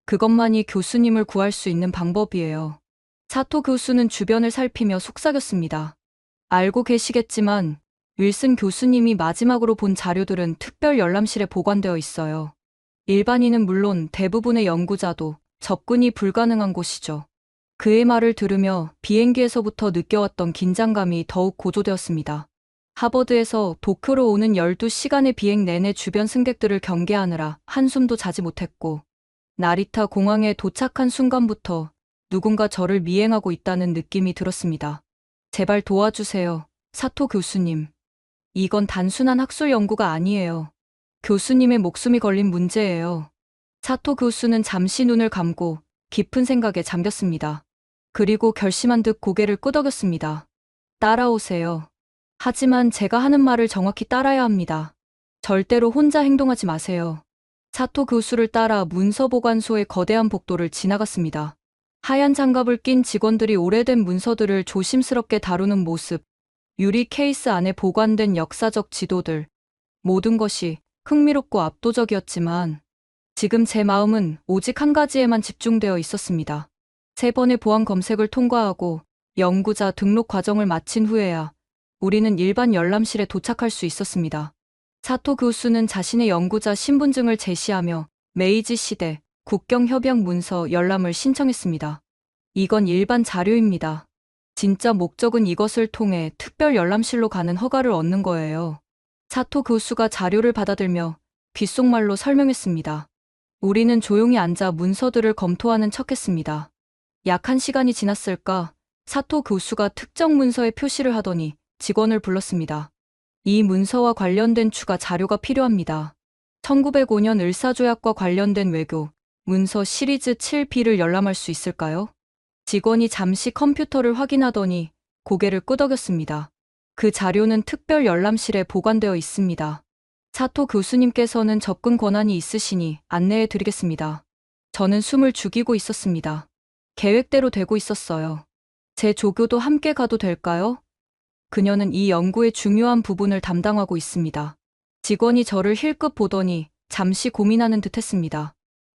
Speaker 4: 그것만이 교수님을 구할 수 있는 방법이에요. 사토 교수는 주변을 살피며 속삭였습니다. 알고 계시겠지만 윌슨 교수님이 마지막으로 본 자료들은 특별 열람실에 보관되어 있어요. 일반인은 물론 대부분의 연구자도 접근이 불가능한 곳이죠. 그의 말을 들으며 비행기에서부터 느껴왔던 긴장감이 더욱 고조되었습니다. 하버드에서 도쿄로 오는 12시간의 비행 내내 주변 승객들을 경계하느라 한숨도 자지 못했고, 나리타 공항에 도착한 순간부터 누군가 저를 미행하고 있다는 느낌이 들었습니다. 제발 도와주세요, 사토 교수님. 이건 단순한 학술 연구가 아니에요. 교수님의 목숨이 걸린 문제예요. 사토 교수는 잠시 눈을 감고 깊은 생각에 잠겼습니다. 그리고 결심한 듯 고개를 끄덕였습니다. 따라오세요. 하지만 제가 하는 말을 정확히 따라야 합니다. 절대로 혼자 행동하지 마세요. 사토 교수를 따라 문서보관소의 거대한 복도를 지나갔습니다. 하얀 장갑을 낀 직원들이 오래된 문서들을 조심스럽게 다루는 모습, 유리 케이스 안에 보관된 역사적 지도들, 모든 것이 흥미롭고 압도적이었지만 지금 제 마음은 오직 한 가지에만 집중되어 있었습니다. 3번의 보안 검색을 통과하고 연구자 등록 과정을 마친 후에야 우리는 일반 열람실에 도착할 수 있었습니다. 사토 교수는 자신의 연구자 신분증을 제시하며 메이지 시대 국경협약 문서 열람을 신청했습니다. 이건 일반 자료입니다. 진짜 목적은 이것을 통해 특별 열람실로 가는 허가를 얻는 거예요. 사토 교수가 자료를 받아들며 귓속말로 설명했습니다. 우리는 조용히 앉아 문서들을 검토하는 척했습니다. 약 1시간이 지났을까 사토 교수가 특정 문서에 표시를 하더니 직원을 불렀습니다. 이 문서와 관련된 추가 자료가 필요합니다. 1905년 을사조약과 관련된 외교 문서 시리즈 7B를 열람할 수 있을까요? 직원이 잠시 컴퓨터를 확인하더니 고개를 끄덕였습니다. 그 자료는 특별 열람실에 보관되어 있습니다. 사토 교수님께서는 접근 권한이 있으시니 안내해 드리겠습니다. 저는 숨을 죽이고 있었습니다. 계획대로 되고 있었어요. 제 조교도 함께 가도 될까요? 그녀는 이 연구의 중요한 부분을 담당하고 있습니다. 직원이 저를 힐끗 보더니 잠시 고민하는 듯 했습니다.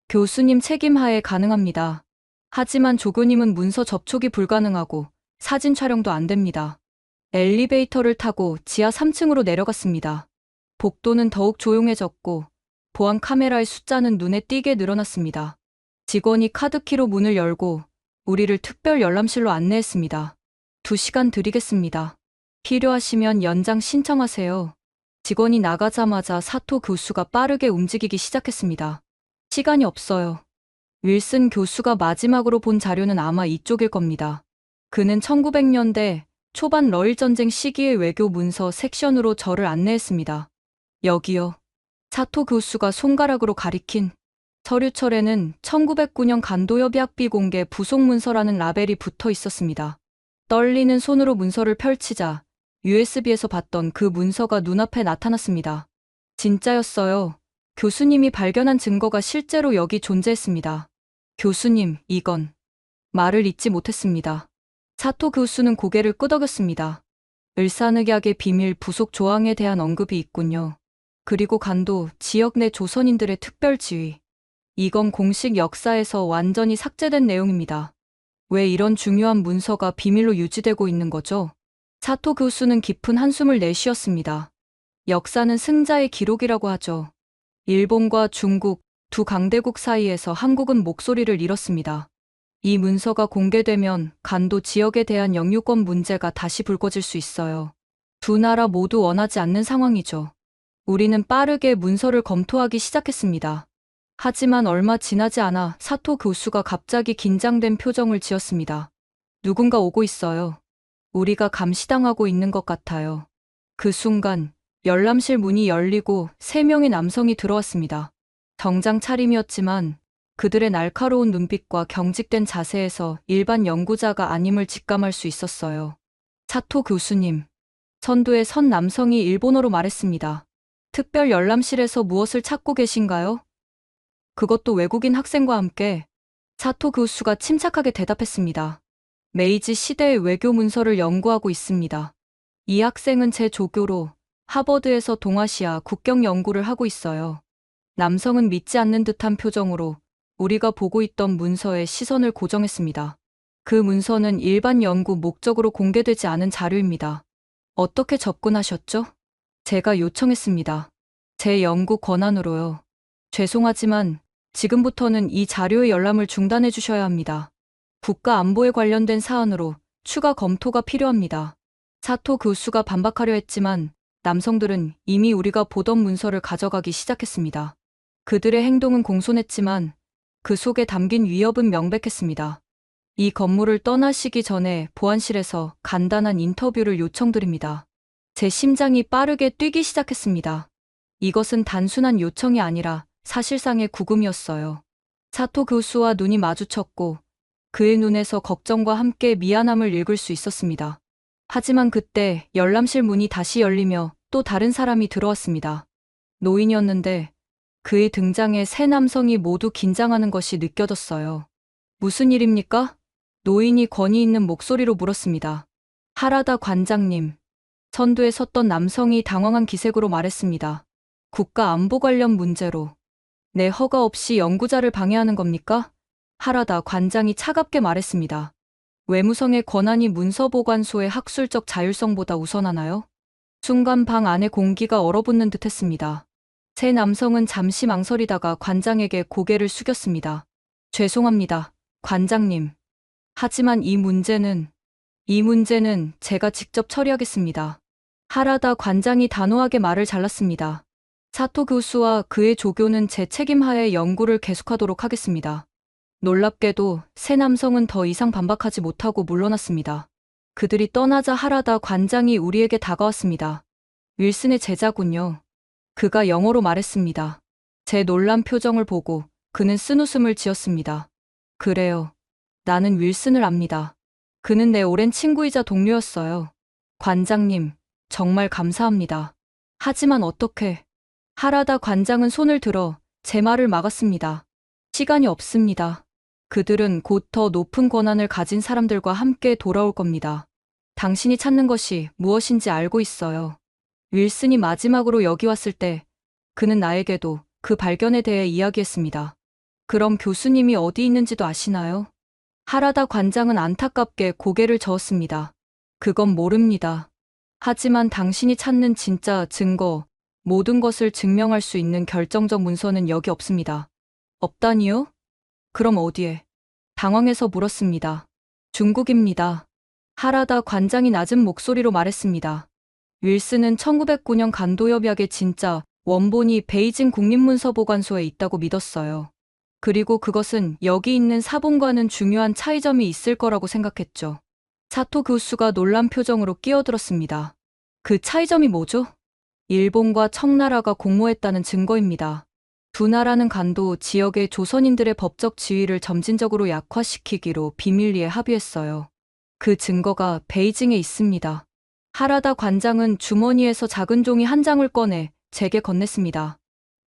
Speaker 4: 교수님 책임하에 가능합니다. 하지만 조교님은 문서 접촉이 불가능하고 사진 촬영도 안 됩니다. 엘리베이터를 타고 지하 3층으로 내려갔습니다. 복도는 더욱 조용해졌고 보안 카메라의 숫자는 눈에 띄게 늘어났습니다. 직원이 카드키로 문을 열고 우리를 특별 열람실로 안내했습니다. 2시간 드리겠습니다. 필요하시면 연장 신청하세요. 직원이 나가자마자 사토 교수가 빠르게 움직이기 시작했습니다. 시간이 없어요. 윌슨 교수가 마지막으로 본 자료는 아마 이쪽일 겁니다. 그는 1900년대 초반 러일 전쟁 시기의 외교 문서 섹션으로 저를 안내했습니다. 여기요. 사토 교수가 손가락으로 가리킨 서류철에는 1909년 간도협약 비공개 부속 문서라는 라벨이 붙어 있었습니다. 떨리는 손으로 문서를 펼치자 USB에서 봤던 그 문서가 눈앞에 나타났습니다. 진짜였어요. 교수님이 발견한 증거가 실제로 여기 존재했습니다. 교수님, 이건. 말을 잇지 못했습니다. 사토 교수는 고개를 끄덕였습니다. 을사늑약의 비밀 부속 조항에 대한 언급이 있군요. 그리고 간도, 지역 내 조선인들의 특별 지위. 이건 공식 역사에서 완전히 삭제된 내용입니다. 왜 이런 중요한 문서가 비밀로 유지되고 있는 거죠? 사토 교수는 깊은 한숨을 내쉬었습니다. 역사는 승자의 기록이라고 하죠. 일본과 중국 두 강대국 사이에서 한국은 목소리를 잃었습니다. 이 문서가 공개되면 간도 지역에 대한 영유권 문제가 다시 불거질 수 있어요. 두 나라 모두 원하지 않는 상황이죠. 우리는 빠르게 문서를 검토하기 시작했습니다. 하지만 얼마 지나지 않아 사토 교수가 갑자기 긴장된 표정을 지었습니다. 누군가 오고 있어요. 우리가 감시당하고 있는 것 같아요. 그 순간 열람실 문이 열리고 3명의 남성이 들어왔습니다. 정장 차림이었지만 그들의 날카로운 눈빛과 경직된 자세에서 일반 연구자가 아님을 직감할 수 있었어요. 사토 교수님. 선두에 선 남성이 일본어로 말했습니다. 특별 열람실에서 무엇을 찾고 계신가요? 그것도 외국인 학생과 함께. 사토 교수가 침착하게 대답했습니다. 메이지 시대의 외교 문서를 연구하고 있습니다. 이 학생은 제 조교로 하버드에서 동아시아 국경 연구를 하고 있어요. 남성은 믿지 않는 듯한 표정으로 우리가 보고 있던 문서에 시선을 고정했습니다. 그 문서는 일반 연구 목적으로 공개되지 않은 자료입니다. 어떻게 접근하셨죠? 제가 요청했습니다. 제 연구 권한으로요. 죄송하지만 지금부터는 이 자료의 열람을 중단해 주셔야 합니다. 국가 안보에 관련된 사안으로 추가 검토가 필요합니다. 사토 교수가 반박하려 했지만 남성들은 이미 우리가 보던 문서를 가져가기 시작했습니다. 그들의 행동은 공손했지만 그 속에 담긴 위협은 명백했습니다. 이 건물을 떠나시기 전에 보안실에서 간단한 인터뷰를 요청드립니다. 제 심장이 빠르게 뛰기 시작했습니다. 이것은 단순한 요청이 아니라 사실상의 구금이었어요. 사토 교수와 눈이 마주쳤고 그의 눈에서 걱정과 함께 미안함을 읽을 수 있었습니다. 하지만 그때 열람실 문이 다시 열리며 또 다른 사람이 들어왔습니다. 노인이었는데 그의 등장에 세 남성이 모두 긴장하는 것이 느껴졌어요. 무슨 일입니까? 노인이 권위 있는 목소리로 물었습니다. 하라다 관장님. 선두에 섰던 남성이 당황한 기색으로 말했습니다. 국가 안보 관련 문제로. 내 허가 없이 연구자를 방해하는 겁니까? 하라다 관장이 차갑게 말했습니다. 외무성의 권한이 문서보관소의 학술적 자율성보다 우선하나요? 순간 방 안의 공기가 얼어붙는 듯 했습니다. 세 남성은 잠시 망설이다가 관장에게 고개를 숙였습니다. 죄송합니다, 관장님. 하지만 이 문제는 제가 직접 처리하겠습니다. 하라다 관장이 단호하게 말을 잘랐습니다. 사토 교수와 그의 조교는 제 책임하에 연구를 계속하도록 하겠습니다. 놀랍게도 세 남성은 더 이상 반박하지 못하고 물러났습니다. 그들이 떠나자 하라다 관장이 우리에게 다가왔습니다. 윌슨의 제자군요. 그가 영어로 말했습니다. 제 놀란 표정을 보고 그는 쓴웃음을 지었습니다. 그래요. 나는 윌슨을 압니다. 그는 내 오랜 친구이자 동료였어요. 관장님, 정말 감사합니다. 하지만 어떻게? 하라다 관장은 손을 들어 제 말을 막았습니다. 시간이 없습니다. 그들은 곧 더 높은 권한을 가진 사람들과 함께 돌아올 겁니다. 당신이 찾는 것이 무엇인지 알고 있어요. 윌슨이 마지막으로 여기 왔을 때 그는 나에게도 그 발견에 대해 이야기했습니다. 그럼 교수님이 어디 있는지도 아시나요? 하라다 관장은 안타깝게 고개를 저었습니다. 그건 모릅니다. 하지만 당신이 찾는 진짜 증거, 모든 것을 증명할 수 있는 결정적 문서는 여기 없습니다. 없다니요? 그럼 어디에? 당황해서 물었습니다. 중국입니다. 하라다 관장이 낮은 목소리로 말했습니다. 윌슨은 1909년 간도협약의 진짜 원본이 베이징 국립문서보관소에 있다고 믿었어요. 그리고 그것은 여기 있는 사본과는 중요한 차이점이 있을 거라고 생각했죠. 사토 교수가 놀란 표정으로 끼어들었습니다. 그 차이점이 뭐죠? 일본과 청나라가 공모했다는 증거입니다. 두 나라는 간도 지역의 조선인들의 법적 지위를 점진적으로 약화시키기로 비밀리에 합의했어요. 그 증거가 베이징에 있습니다. 하라다 관장은 주머니에서 작은 종이 한 장을 꺼내 제게 건넸습니다.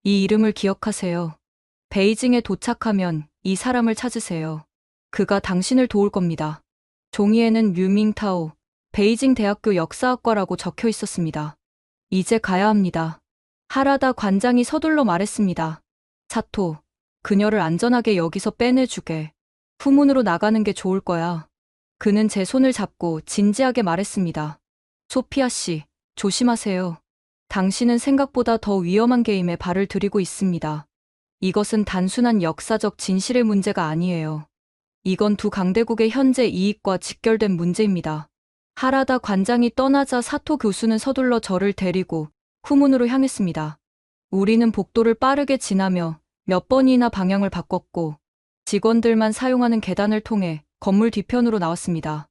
Speaker 4: 이 이름을 기억하세요. 베이징에 도착하면 이 사람을 찾으세요. 그가 당신을 도울 겁니다. 종이에는 류밍타오, 베이징 대학교 역사학과라고 적혀 있었습니다. 이제 가야 합니다. 하라다 관장이 서둘러 말했습니다. 사토, 그녀를 안전하게 여기서 빼내주게. 후문으로 나가는 게 좋을 거야. 그는 제 손을 잡고 진지하게 말했습니다. 소피아 씨, 조심하세요. 당신은 생각보다 더 위험한 게임에 발을 들이고 있습니다. 이것은 단순한 역사적 진실의 문제가 아니에요. 이건 두 강대국의 현재 이익과 직결된 문제입니다. 하라다 관장이 떠나자 사토 교수는 서둘러 저를 데리고 후문으로 향했습니다. 우리는 복도를 빠르게 지나며 몇 번이나 방향을 바꿨고 직원들만 사용하는 계단을 통해 건물 뒤편으로 나왔습니다.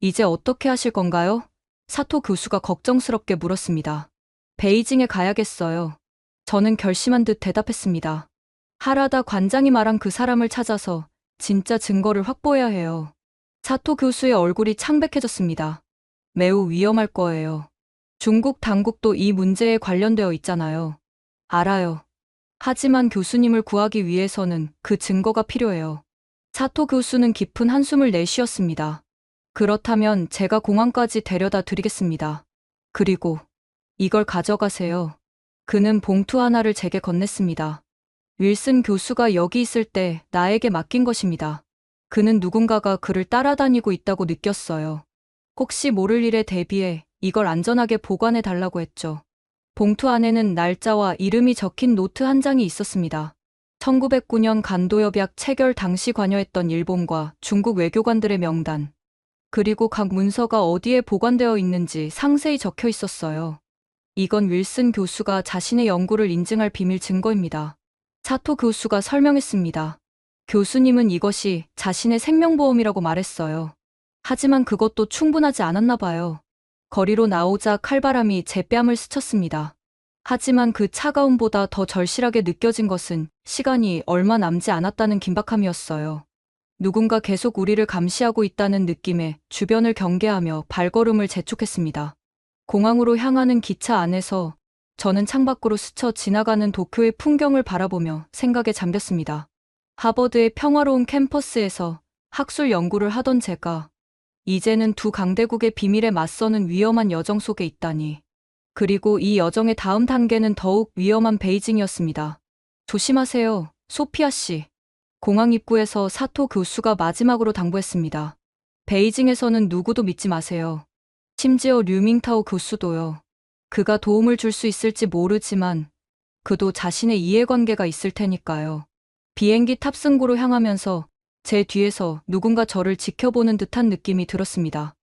Speaker 4: 이제 어떻게 하실 건가요? 사토 교수가 걱정스럽게 물었습니다. 베이징에 가야겠어요. 저는 결심한 듯 대답했습니다. 하라다 관장이 말한 그 사람을 찾아서 진짜 증거를 확보해야 해요. 사토 교수의 얼굴이 창백해졌습니다. 매우 위험할 거예요. 중국 당국도 이 문제에 관련되어 있잖아요. 알아요. 하지만 교수님을 구하기 위해서는 그 증거가 필요해요. 사토 교수는 깊은 한숨을 내쉬었습니다. 그렇다면 제가 공항까지 데려다 드리겠습니다. 그리고 이걸 가져가세요. 그는 봉투 하나를 제게 건넸습니다. 윌슨 교수가 여기 있을 때 나에게 맡긴 것입니다. 그는 누군가가 그를 따라다니고 있다고 느꼈어요. 혹시 모를 일에 대비해 이걸 안전하게 보관해 달라고 했죠. 봉투 안에는 날짜와 이름이 적힌 노트 한 장이 있었습니다. 1909년 간도협약 체결 당시 관여했던 일본과 중국 외교관들의 명단, 그리고 각 문서가 어디에 보관되어 있는지 상세히 적혀 있었어요. 이건 윌슨 교수가 자신의 연구를 인증할 비밀 증거입니다. 사토 교수가 설명했습니다. 교수님은 이것이 자신의 생명보험이라고 말했어요. 하지만 그것도 충분하지 않았나 봐요. 거리로 나오자 칼바람이 제 뺨을 스쳤습니다. 하지만 그 차가움보다 더 절실하게 느껴진 것은 시간이 얼마 남지 않았다는 긴박함이었어요. 누군가 계속 우리를 감시하고 있다는 느낌에 주변을 경계하며 발걸음을 재촉했습니다. 공항으로 향하는 기차 안에서 저는 창밖으로 스쳐 지나가는 도쿄의 풍경을 바라보며 생각에 잠겼습니다. 하버드의 평화로운 캠퍼스에서 학술 연구를 하던 제가 이제는 두 강대국의 비밀에 맞서는 위험한 여정 속에 있다니. 그리고 이 여정의 다음 단계는 더욱 위험한 베이징이었습니다. 조심하세요, 소피아 씨. 공항 입구에서 사토 교수가 마지막으로 당부했습니다. 베이징에서는 누구도 믿지 마세요. 심지어 류밍타오 교수도요. 그가 도움을 줄 수 있을지 모르지만 그도 자신의 이해관계가 있을 테니까요. 비행기 탑승구로 향하면서 제 뒤에서 누군가 저를 지켜보는 듯한 느낌이 들었습니다.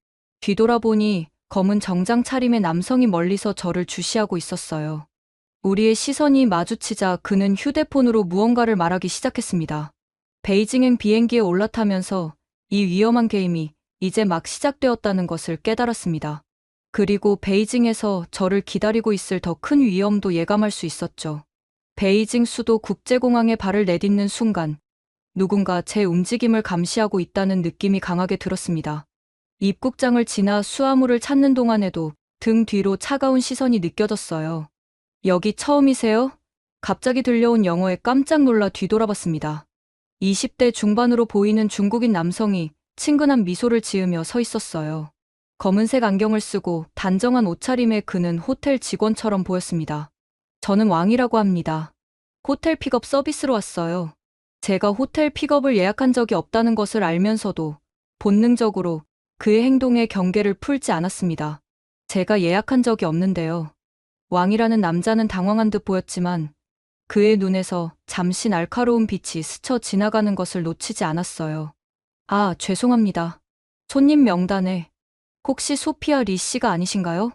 Speaker 4: 뒤돌아보니 검은 정장 차림의 남성이 멀리서 저를 주시하고 있었어요. 우리의 시선이 마주치자 그는 휴대폰으로 무언가를 말하기 시작했습니다. 베이징행 비행기에 올라타면서 이 위험한 게임이 이제 막 시작되었다는 것을 깨달았습니다. 그리고 베이징에서 저를 기다리고 있을 더 큰 위험도 예감할 수 있었죠. 베이징 수도 국제공항에 발을 내딛는 순간 누군가 제 움직임을 감시하고 있다는 느낌이 강하게 들었습니다. 입국장을 지나 수화물을 찾는 동안에도 등 뒤로 차가운 시선이 느껴졌어요. 여기 처음이세요? 갑자기 들려온 영어에 깜짝 놀라 뒤돌아봤습니다. 20대 중반으로 보이는 중국인 남성이 친근한 미소를 지으며 서 있었어요. 검은색 안경을 쓰고 단정한 옷차림의 그는 호텔 직원처럼 보였습니다. 저는 왕이라고 합니다. 호텔 픽업 서비스로 왔어요. 제가 호텔 픽업을 예약한 적이 없다는 것을 알면서도 본능적으로 그의 행동에 경계를 풀지 않았습니다. 제가 예약한 적이 없는데요. 왕이라는 남자는 당황한 듯 보였지만 그의 눈에서 잠시 날카로운 빛이 스쳐 지나가는 것을 놓치지 않았어요. 아, 죄송합니다. 손님 명단에 혹시 소피아 리 씨가 아니신가요?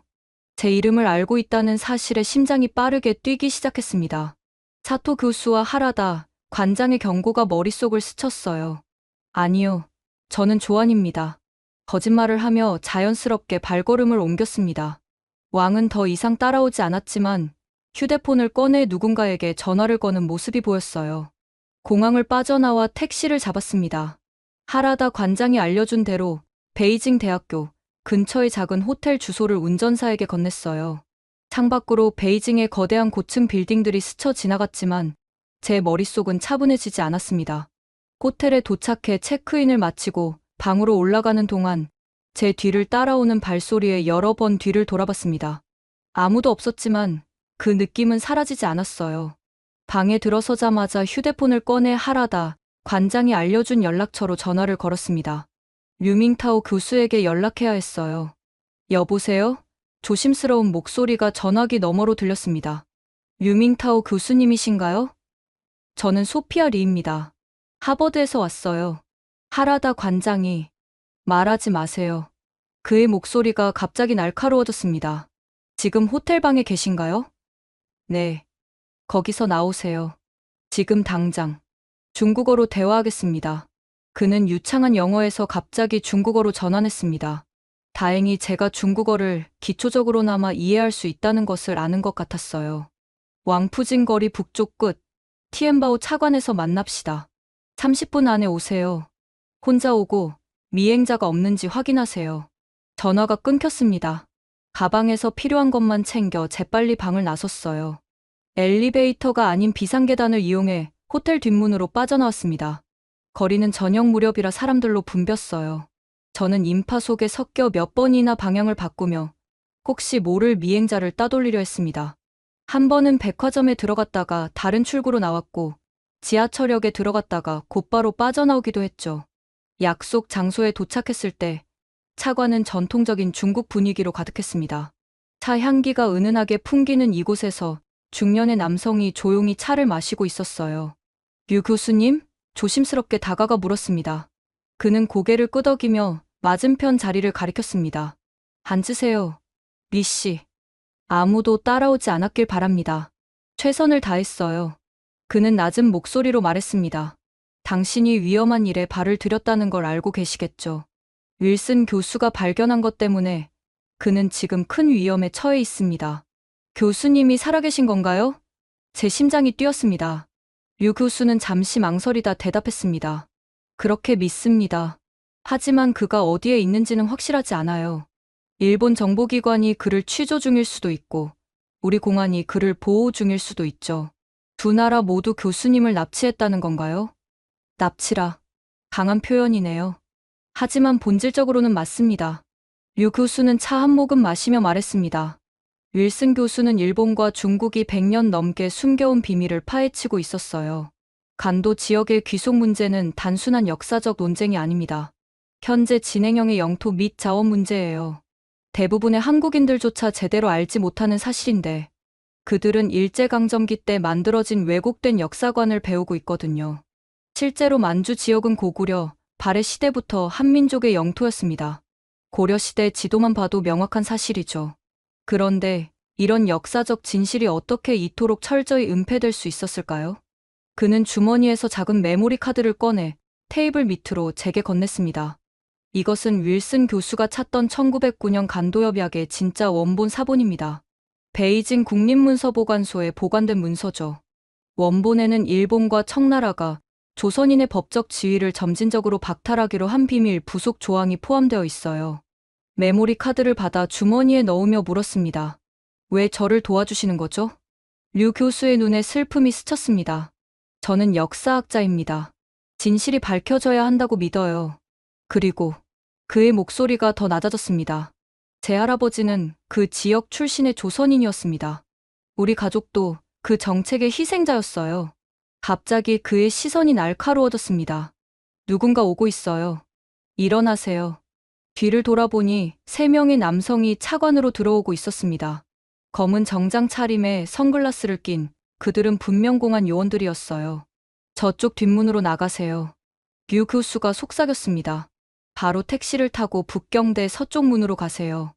Speaker 4: 제 이름을 알고 있다는 사실에 심장이 빠르게 뛰기 시작했습니다. 사토 교수와 하라다 관장의 경고가 머릿속을 스쳤어요. 아니요, 저는 조안입니다. 거짓말을 하며 자연스럽게 발걸음을 옮겼습니다. 왕은 더 이상 따라오지 않았지만 휴대폰을 꺼내 누군가에게 전화를 거는 모습이 보였어요. 공항을 빠져나와 택시를 잡았습니다. 하라다 관장이 알려준 대로 베이징 대학교 근처의 작은 호텔 주소를 운전사에게 건넸어요. 창밖으로 베이징의 거대한 고층 빌딩들이 스쳐 지나갔지만 제 머릿속은 차분해지지 않았습니다. 호텔에 도착해 체크인을 마치고 방으로 올라가는 동안 제 뒤를 따라오는 발소리에 여러 번 뒤를 돌아봤습니다. 아무도 없었지만 그 느낌은 사라지지 않았어요. 방에 들어서자마자 휴대폰을 꺼내 하라다 관장이 알려준 연락처로 전화를 걸었습니다. 류밍타오 교수에게 연락해야 했어요. 여보세요? 조심스러운 목소리가 전화기 너머로 들렸습니다. 류밍타오 교수님이신가요? 저는 소피아 리입니다. 하버드에서 왔어요. 하라다 관장이. 말하지 마세요. 그의 목소리가 갑자기 날카로워졌습니다. 지금 호텔방에 계신가요? 네. 거기서 나오세요. 지금 당장. 중국어로 대화하겠습니다. 그는 유창한 영어에서 갑자기 중국어로 전환했습니다. 다행히 제가 중국어를 기초적으로나마 이해할 수 있다는 것을 아는 것 같았어요. 왕푸진 거리 북쪽 끝, 티엔바오 차관에서 만납시다. 30분 안에 오세요. 혼자 오고 미행자가 없는지 확인하세요. 전화가 끊겼습니다. 가방에서 필요한 것만 챙겨 재빨리 방을 나섰어요. 엘리베이터가 아닌 비상계단을 이용해 호텔 뒷문으로 빠져나왔습니다. 거리는 저녁 무렵이라 사람들로 붐볐어요. 저는 인파 속에 섞여 몇 번이나 방향을 바꾸며 혹시 모를 미행자를 따돌리려 했습니다. 한 번은 백화점에 들어갔다가 다른 출구로 나왔고 지하철역에 들어갔다가 곧바로 빠져나오기도 했죠. 약속 장소에 도착했을 때 차관은 전통적인 중국 분위기로 가득했습니다. 차 향기가 은은하게 풍기는 이곳에서 중년의 남성이 조용히 차를 마시고 있었어요. 류 교수님? 조심스럽게 다가가 물었습니다. 그는 고개를 끄덕이며 맞은편 자리를 가리켰습니다. 앉으세요. 리 씨. 아무도 따라오지 않았길 바랍니다. 최선을 다했어요. 그는 낮은 목소리로 말했습니다. 당신이 위험한 일에 발을 들였다는 걸 알고 계시겠죠. 윌슨 교수가 발견한 것 때문에 그는 지금 큰 위험에 처해 있습니다. 교수님이 살아계신 건가요? 제 심장이 뛰었습니다. 류 교수는 잠시 망설이다 대답했습니다. 그렇게 믿습니다. 하지만 그가 어디에 있는지는 확실하지 않아요. 일본 정보기관이 그를 취조 중일 수도 있고, 우리 공안이 그를 보호 중일 수도 있죠. 두 나라 모두 교수님을 납치했다는 건가요? 납치라. 강한 표현이네요. 하지만 본질적으로는 맞습니다. 류 교수는 차 한 모금 마시며 말했습니다. 윌슨 교수는 일본과 중국이 100년 넘게 숨겨온 비밀을 파헤치고 있었어요. 간도 지역의 귀속 문제는 단순한 역사적 논쟁이 아닙니다. 현재 진행형의 영토 및 자원 문제예요. 대부분의 한국인들조차 제대로 알지 못하는 사실인데, 그들은 일제강점기 때 만들어진 왜곡된 역사관을 배우고 있거든요. 실제로 만주 지역은 고구려, 발해 시대부터 한민족의 영토였습니다. 고려시대 지도만 봐도 명확한 사실이죠. 그런데 이런 역사적 진실이 어떻게 이토록 철저히 은폐될 수 있었을까요? 그는 주머니에서 작은 메모리 카드를 꺼내 테이블 밑으로 제게 건넸습니다. 이것은 윌슨 교수가 찾던 1909년 간도협약의 진짜 원본 사본입니다. 베이징 국립문서보관소에 보관된 문서죠. 원본에는 일본과 청나라가 조선인의 법적 지위를 점진적으로 박탈하기로 한 비밀 부속 조항이 포함되어 있어요. 메모리 카드를 받아 주머니에 넣으며 물었습니다. 왜 저를 도와주시는 거죠? 류 교수의 눈에 슬픔이 스쳤습니다. 저는 역사학자입니다. 진실이 밝혀져야 한다고 믿어요. 그리고 그의 목소리가 더 낮아졌습니다. 제 할아버지는 그 지역 출신의 조선인이었습니다. 우리 가족도 그 정책의 희생자였어요. 갑자기 그의 시선이 날카로워졌습니다. 누군가 오고 있어요. 일어나세요. 뒤를 돌아보니 3명의 남성이 차관으로 들어오고 있었습니다. 검은 정장 차림에 선글라스를 낀 그들은 분명 공안 요원들이었어요. 저쪽 뒷문으로 나가세요. 류 교수가 속삭였습니다. 바로 택시를 타고 북경대 서쪽 문으로 가세요.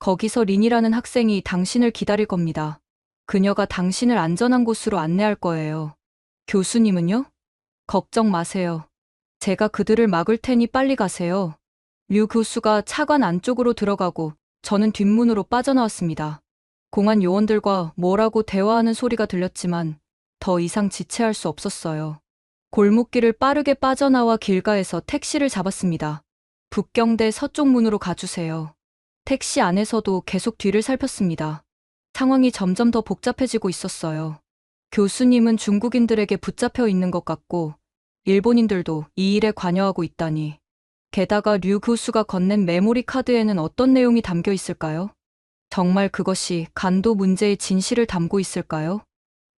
Speaker 4: 거기서 린이라는 학생이 당신을 기다릴 겁니다. 그녀가 당신을 안전한 곳으로 안내할 거예요. 교수님은요? 걱정 마세요. 제가 그들을 막을 테니 빨리 가세요. 류 교수가 차관 안쪽으로 들어가고 저는 뒷문으로 빠져나왔습니다. 공안 요원들과 뭐라고 대화하는 소리가 들렸지만 더 이상 지체할 수 없었어요. 골목길을 빠르게 빠져나와 길가에서 택시를 잡았습니다. 북경대 서쪽 문으로 가주세요. 택시 안에서도 계속 뒤를 살폈습니다. 상황이 점점 더 복잡해지고 있었어요. 교수님은 중국인들에게 붙잡혀 있는 것 같고 일본인들도 이 일에 관여하고 있다니. 게다가 류 교수가 건넨 메모리 카드에는 어떤 내용이 담겨 있을까요? 정말 그것이 간도 문제의 진실을 담고 있을까요?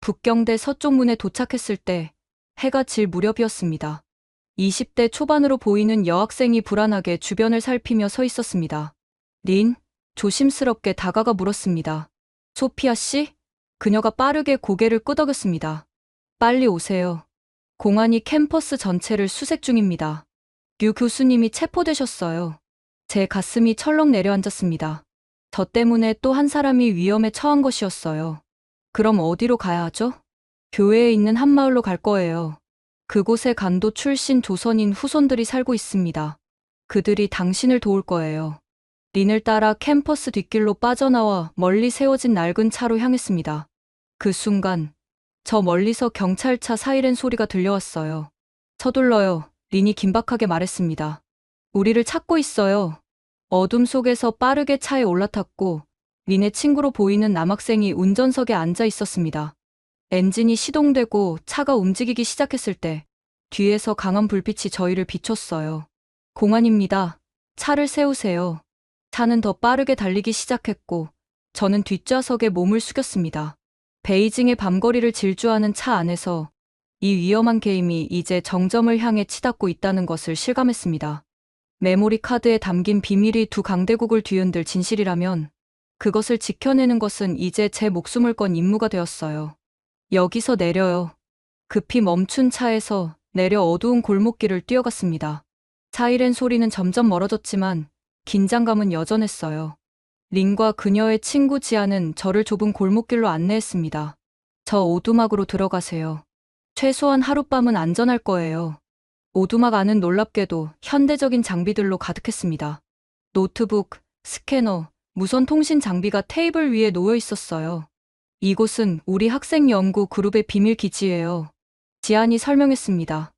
Speaker 4: 북경대 서쪽 문에 도착했을 때 해가 질 무렵이었습니다. 20대 초반으로 보이는 여학생이 불안하게 주변을 살피며 서 있었습니다. 린? 조심스럽게 다가가 물었습니다. 소피아 씨? 그녀가 빠르게 고개를 끄덕였습니다. 빨리 오세요. 공안이 캠퍼스 전체를 수색 중입니다. 류 교수님이 체포되셨어요. 제 가슴이 철렁 내려앉았습니다. 저 때문에 또 한 사람이 위험에 처한 것이었어요. 그럼 어디로 가야 하죠? 교외에 있는 한 마을로 갈 거예요. 그곳에 간도 출신 조선인 후손들이 살고 있습니다. 그들이 당신을 도울 거예요. 린을 따라 캠퍼스 뒷길로 빠져나와 멀리 세워진 낡은 차로 향했습니다. 그 순간 저 멀리서 경찰차 사이렌 소리가 들려왔어요. 서둘러요. 린이 긴박하게 말했습니다. 우리를 찾고 있어요. 어둠 속에서 빠르게 차에 올라탔고 린의 친구로 보이는 남학생이 운전석에 앉아 있었습니다. 엔진이 시동되고 차가 움직이기 시작했을 때 뒤에서 강한 불빛이 저희를 비췄어요. 공안입니다. 차를 세우세요. 차는 더 빠르게 달리기 시작했고 저는 뒷좌석에 몸을 숙였습니다. 베이징의 밤거리를 질주하는 차 안에서 이 위험한 게임이 이제 정점을 향해 치닫고 있다는 것을 실감했습니다. 메모리 카드에 담긴 비밀이 두 강대국을 뒤흔들 진실이라면 그것을 지켜내는 것은 이제 제 목숨을 건 임무가 되었어요. 여기서 내려요. 급히 멈춘 차에서 내려 어두운 골목길을 뛰어갔습니다. 사이렌 소리는 점점 멀어졌지만 긴장감은 여전했어요. 린과 그녀의 친구 지아는 저를 좁은 골목길로 안내했습니다. 저 오두막으로 들어가세요. 최소한 하룻밤은 안전할 거예요. 오두막 안은 놀랍게도 현대적인 장비들로 가득했습니다. 노트북, 스캐너, 무선 통신 장비가 테이블 위에 놓여 있었어요. 이곳은 우리 학생 연구 그룹의 비밀 기지예요. 지안이 설명했습니다.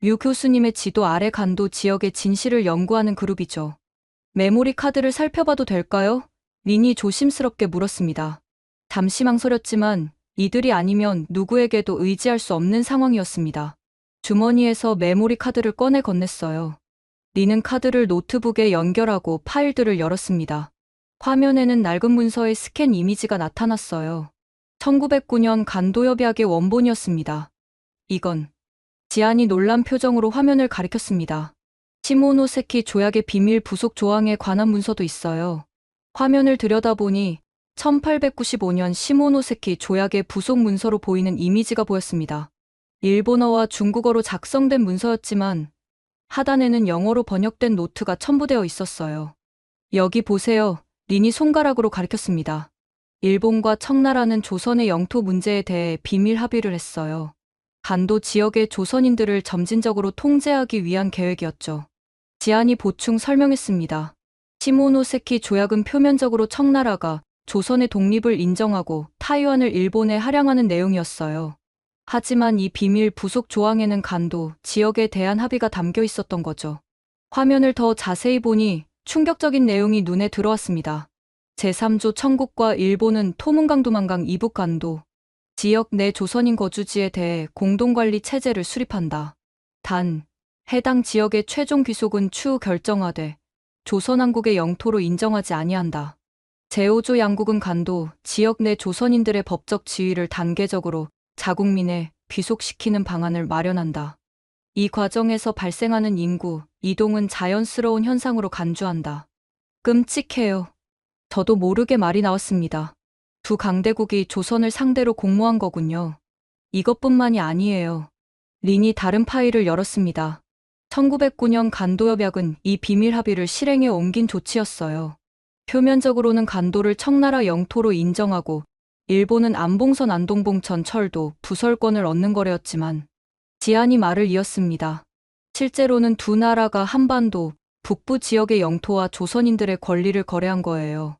Speaker 4: 류 교수님의 지도 아래 간도 지역의 진실을 연구하는 그룹이죠. 메모리 카드를 살펴봐도 될까요? 린이 조심스럽게 물었습니다. 잠시 망설였지만 이들이 아니면 누구에게도 의지할 수 없는 상황이었습니다. 주머니에서 메모리 카드를 꺼내 건넸어요. 린은 카드를 노트북에 연결하고 파일들을 열었습니다. 화면에는 낡은 문서의 스캔 이미지가 나타났어요. 1909년 간도협약의 원본이었습니다. 이건 지안이 놀란 표정으로 화면을 가리켰습니다. 시모노세키 조약의 비밀 부속 조항에 관한 문서도 있어요. 화면을 들여다보니 1895년 시모노세키 조약의 부속 문서로 보이는 이미지가 보였습니다. 일본어와 중국어로 작성된 문서였지만 하단에는 영어로 번역된 노트가 첨부되어 있었어요. 여기 보세요. 린이 손가락으로 가리켰습니다. 일본과 청나라는 조선의 영토 문제에 대해 비밀 합의를 했어요. 간도 지역의 조선인들을 점진적으로 통제하기 위한 계획이었죠. 지안이 보충 설명했습니다. 시모노세키 조약은 표면적으로 청나라가 조선의 독립을 인정하고 타이완을 일본에 할양하는 내용이었어요. 하지만 이 비밀 부속 조항에는 간도 지역에 대한 합의가 담겨 있었던 거죠. 화면을 더 자세히 보니 충격적인 내용이 눈에 들어왔습니다. 제3조 청국과 일본은 토문강도만강 이북 간도 지역 내 조선인 거주지에 대해 공동관리 체제를 수립한다. 단, 해당 지역의 최종 귀속은 추후 결정하되 조선왕국의 영토로 인정하지 아니한다. 제5조 양국은 간도 지역 내 조선인들의 법적 지위를 단계적으로 자국민에 귀속시키는 방안을 마련한다. 이 과정에서 발생하는 인구, 이동은 자연스러운 현상으로 간주한다. 끔찍해요. 저도 모르게 말이 나왔습니다. 두 강대국이 조선을 상대로 공모한 거군요. 이것뿐만이 아니에요. 린이 다른 파일을 열었습니다. 1909년 간도협약은 이 비밀 합의를 실행에 옮긴 조치였어요. 표면적으로는 간도를 청나라 영토로 인정하고 일본은 안봉선 안동봉천 철도 부설권을 얻는 거래였지만 지안이 말을 이었습니다. 실제로는 두 나라가 한반도 북부 지역의 영토와 조선인들의 권리를 거래한 거예요.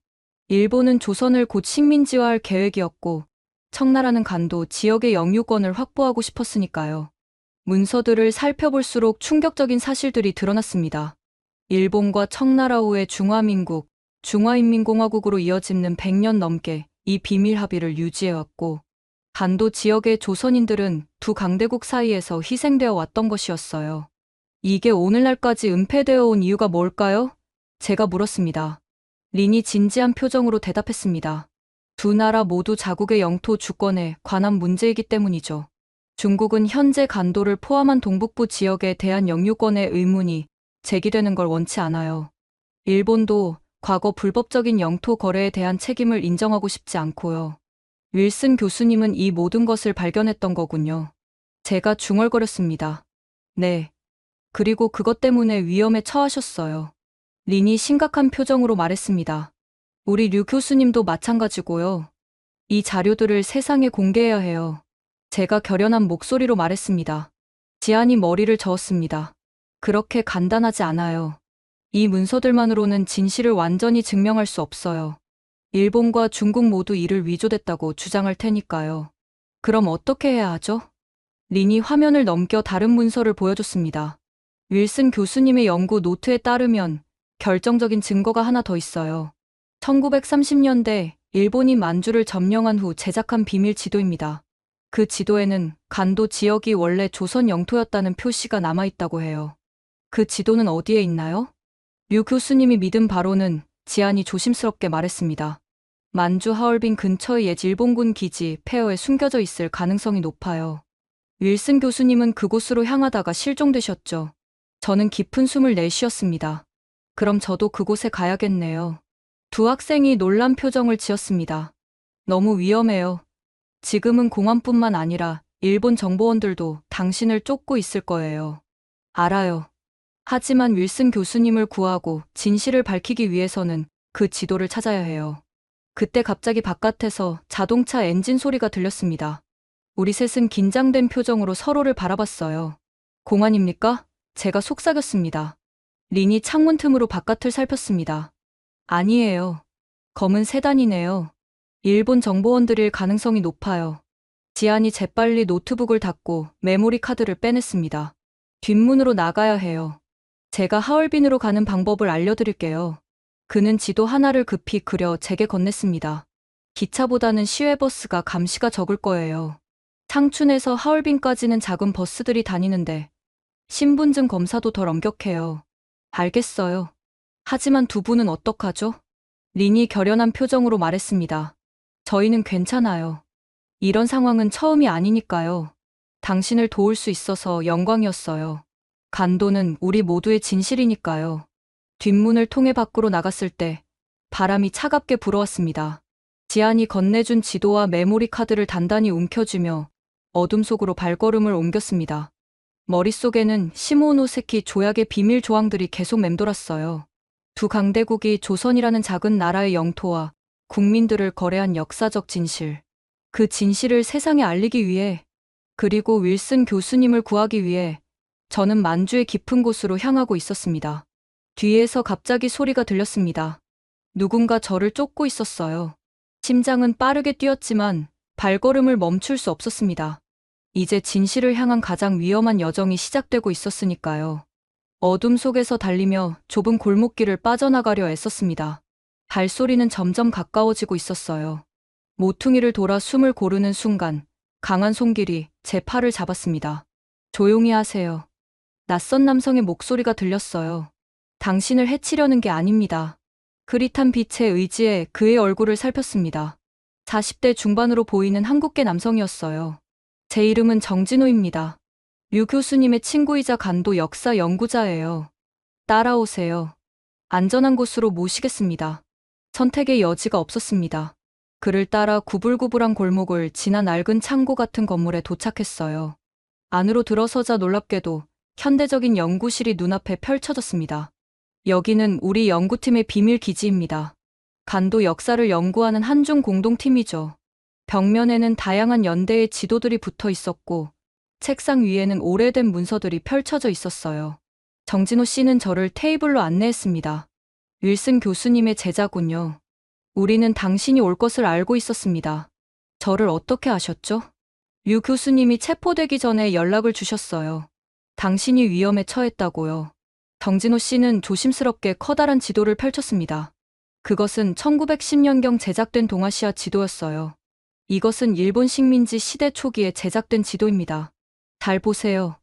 Speaker 4: 일본은 조선을 곧 식민지화할 계획이었고 청나라는 간도 지역의 영유권을 확보하고 싶었으니까요. 문서들을 살펴볼수록 충격적인 사실들이 드러났습니다. 일본과 청나라 후에 중화민국, 중화인민공화국으로 이어지는 100년 넘게 이 비밀 합의를 유지해왔고 간도 지역의 조선인들은 두 강대국 사이에서 희생되어 왔던 것이었어요. 이게 오늘날까지 은폐되어 온 이유가 뭘까요? 제가 물었습니다. 린이 진지한 표정으로 대답했습니다. 두 나라 모두 자국의 영토 주권에 관한 문제이기 때문이죠. 중국은 현재 간도를 포함한 동북부 지역에 대한 영유권의 의문이 제기되는 걸 원치 않아요. 일본도 과거 불법적인 영토 거래에 대한 책임을 인정하고 싶지 않고요. 윌슨 교수님은 이 모든 것을 발견했던 거군요. 제가 중얼거렸습니다. 네. 그리고 그것 때문에 위험에 처하셨어요. 린이 심각한 표정으로 말했습니다. 우리 류 교수님도 마찬가지고요. 이 자료들을 세상에 공개해야 해요. 제가 결연한 목소리로 말했습니다. 지안이 머리를 저었습니다. 그렇게 간단하지 않아요. 이 문서들만으로는 진실을 완전히 증명할 수 없어요. 일본과 중국 모두 이를 위조됐다고 주장할 테니까요. 그럼 어떻게 해야 하죠? 린이 화면을 넘겨 다른 문서를 보여줬습니다. 윌슨 교수님의 연구 노트에 따르면 결정적인 증거가 하나 더 있어요. 1930년대 일본이 만주를 점령한 후 제작한 비밀 지도입니다. 그 지도에는 간도 지역이 원래 조선 영토였다는 표시가 남아있다고 해요. 그 지도는 어디에 있나요? 류 교수님이 믿은 바로는 지안이 조심스럽게 말했습니다. 만주 하얼빈 근처의 옛 일본군 기지 폐허에 숨겨져 있을 가능성이 높아요. 윌슨 교수님은 그곳으로 향하다가 실종되셨죠. 저는 깊은 숨을 내쉬었습니다. 그럼 저도 그곳에 가야겠네요. 두 학생이 놀란 표정을 지었습니다. 너무 위험해요. 지금은 공안뿐만 아니라 일본 정보원들도 당신을 쫓고 있을 거예요. 알아요. 하지만 윌슨 교수님을 구하고 진실을 밝히기 위해서는 그 지도를 찾아야 해요. 그때 갑자기 바깥에서 자동차 엔진 소리가 들렸습니다. 우리 셋은 긴장된 표정으로 서로를 바라봤어요. 공안입니까? 제가 속삭였습니다. 린이 창문 틈으로 바깥을 살폈습니다. 아니에요. 검은 세단이네요. 일본 정보원들일 가능성이 높아요. 지안이 재빨리 노트북을 닫고 메모리 카드를 빼냈습니다. 뒷문으로 나가야 해요. 제가 하얼빈으로 가는 방법을 알려드릴게요. 그는 지도 하나를 급히 그려 제게 건넸습니다. 기차보다는 시외버스가 감시가 적을 거예요. 창춘에서 하얼빈까지는 작은 버스들이 다니는데 신분증 검사도 덜 엄격해요. 알겠어요. 하지만 두 분은 어떡하죠? 린이 결연한 표정으로 말했습니다. 저희는 괜찮아요. 이런 상황은 처음이 아니니까요. 당신을 도울 수 있어서 영광이었어요. 간도는 우리 모두의 진실이니까요. 뒷문을 통해 밖으로 나갔을 때 바람이 차갑게 불어왔습니다. 지안이 건네준 지도와 메모리 카드를 단단히 움켜쥐며 어둠 속으로 발걸음을 옮겼습니다. 머릿속에는 시모노세키 조약의 비밀 조항들이 계속 맴돌았어요. 두 강대국이 조선이라는 작은 나라의 영토와 국민들을 거래한 역사적 진실. 그 진실을 세상에 알리기 위해, 그리고 윌슨 교수님을 구하기 위해 저는 만주의 깊은 곳으로 향하고 있었습니다. 뒤에서 갑자기 소리가 들렸습니다. 누군가 저를 쫓고 있었어요. 심장은 빠르게 뛰었지만 발걸음을 멈출 수 없었습니다. 이제 진실을 향한 가장 위험한 여정이 시작되고 있었으니까요. 어둠 속에서 달리며 좁은 골목길을 빠져나가려 애썼습니다. 발소리는 점점 가까워지고 있었어요. 모퉁이를 돌아 숨을 고르는 순간 강한 손길이 제 팔을 잡았습니다. 조용히 하세요. 낯선 남성의 목소리가 들렸어요. 당신을 해치려는 게 아닙니다. 그릿한 빛의 의지에 그의 얼굴을 살폈습니다. 40대 중반으로 보이는 한국계 남성이었어요. 제 이름은 정진호입니다. 류 교수님의 친구이자 간도 역사 연구자예요. 따라오세요. 안전한 곳으로 모시겠습니다. 선택의 여지가 없었습니다. 그를 따라 구불구불한 골목을 지나 낡은 창고 같은 건물에 도착했어요. 안으로 들어서자 놀랍게도 현대적인 연구실이 눈앞에 펼쳐졌습니다. 여기는 우리 연구팀의 비밀 기지입니다. 간도 역사를 연구하는 한중 공동팀이죠. 벽면에는 다양한 연대의 지도들이 붙어 있었고 책상 위에는 오래된 문서들이 펼쳐져 있었어요. 정진호 씨는 저를 테이블로 안내했습니다. 윌슨 교수님의 제자군요. 우리는 당신이 올 것을 알고 있었습니다. 저를 어떻게 아셨죠? 류 교수님이 체포되기 전에 연락을 주셨어요. 당신이 위험에 처했다고요. 정진호 씨는 조심스럽게 커다란 지도를 펼쳤습니다. 그것은 1910년경 제작된 동아시아 지도였어요. 이것은 일본 식민지 시대 초기에 제작된 지도입니다. 잘 보세요.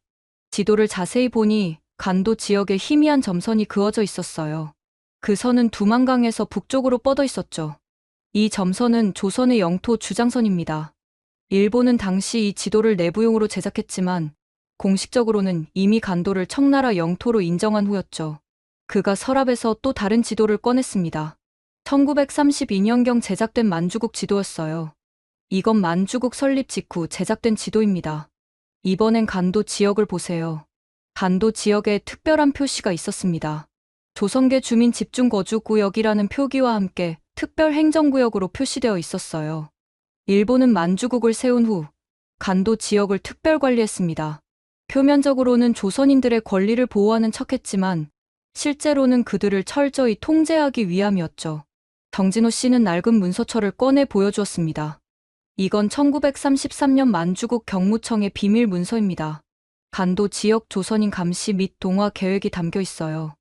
Speaker 4: 지도를 자세히 보니 간도 지역에 희미한 점선이 그어져 있었어요. 그 선은 두만강에서 북쪽으로 뻗어 있었죠. 이 점선은 조선의 영토 주장선입니다. 일본은 당시 이 지도를 내부용으로 제작했지만 공식적으로는 이미 간도를 청나라 영토로 인정한 후였죠. 그가 서랍에서 또 다른 지도를 꺼냈습니다. 1932년경 제작된 만주국 지도였어요. 이건 만주국 설립 직후 제작된 지도입니다. 이번엔 간도 지역을 보세요. 간도 지역에 특별한 표시가 있었습니다. 조선계 주민 집중 거주 구역이라는 표기와 함께 특별 행정구역으로 표시되어 있었어요. 일본은 만주국을 세운 후 간도 지역을 특별 관리했습니다. 표면적으로는 조선인들의 권리를 보호하는 척했지만 실제로는 그들을 철저히 통제하기 위함이었죠. 정진호 씨는 낡은 문서처를 꺼내 보여주었습니다. 이건 1933년 만주국 경무청의 비밀 문서입니다. 간도 지역 조선인 감시 및 동화 계획이 담겨 있어요.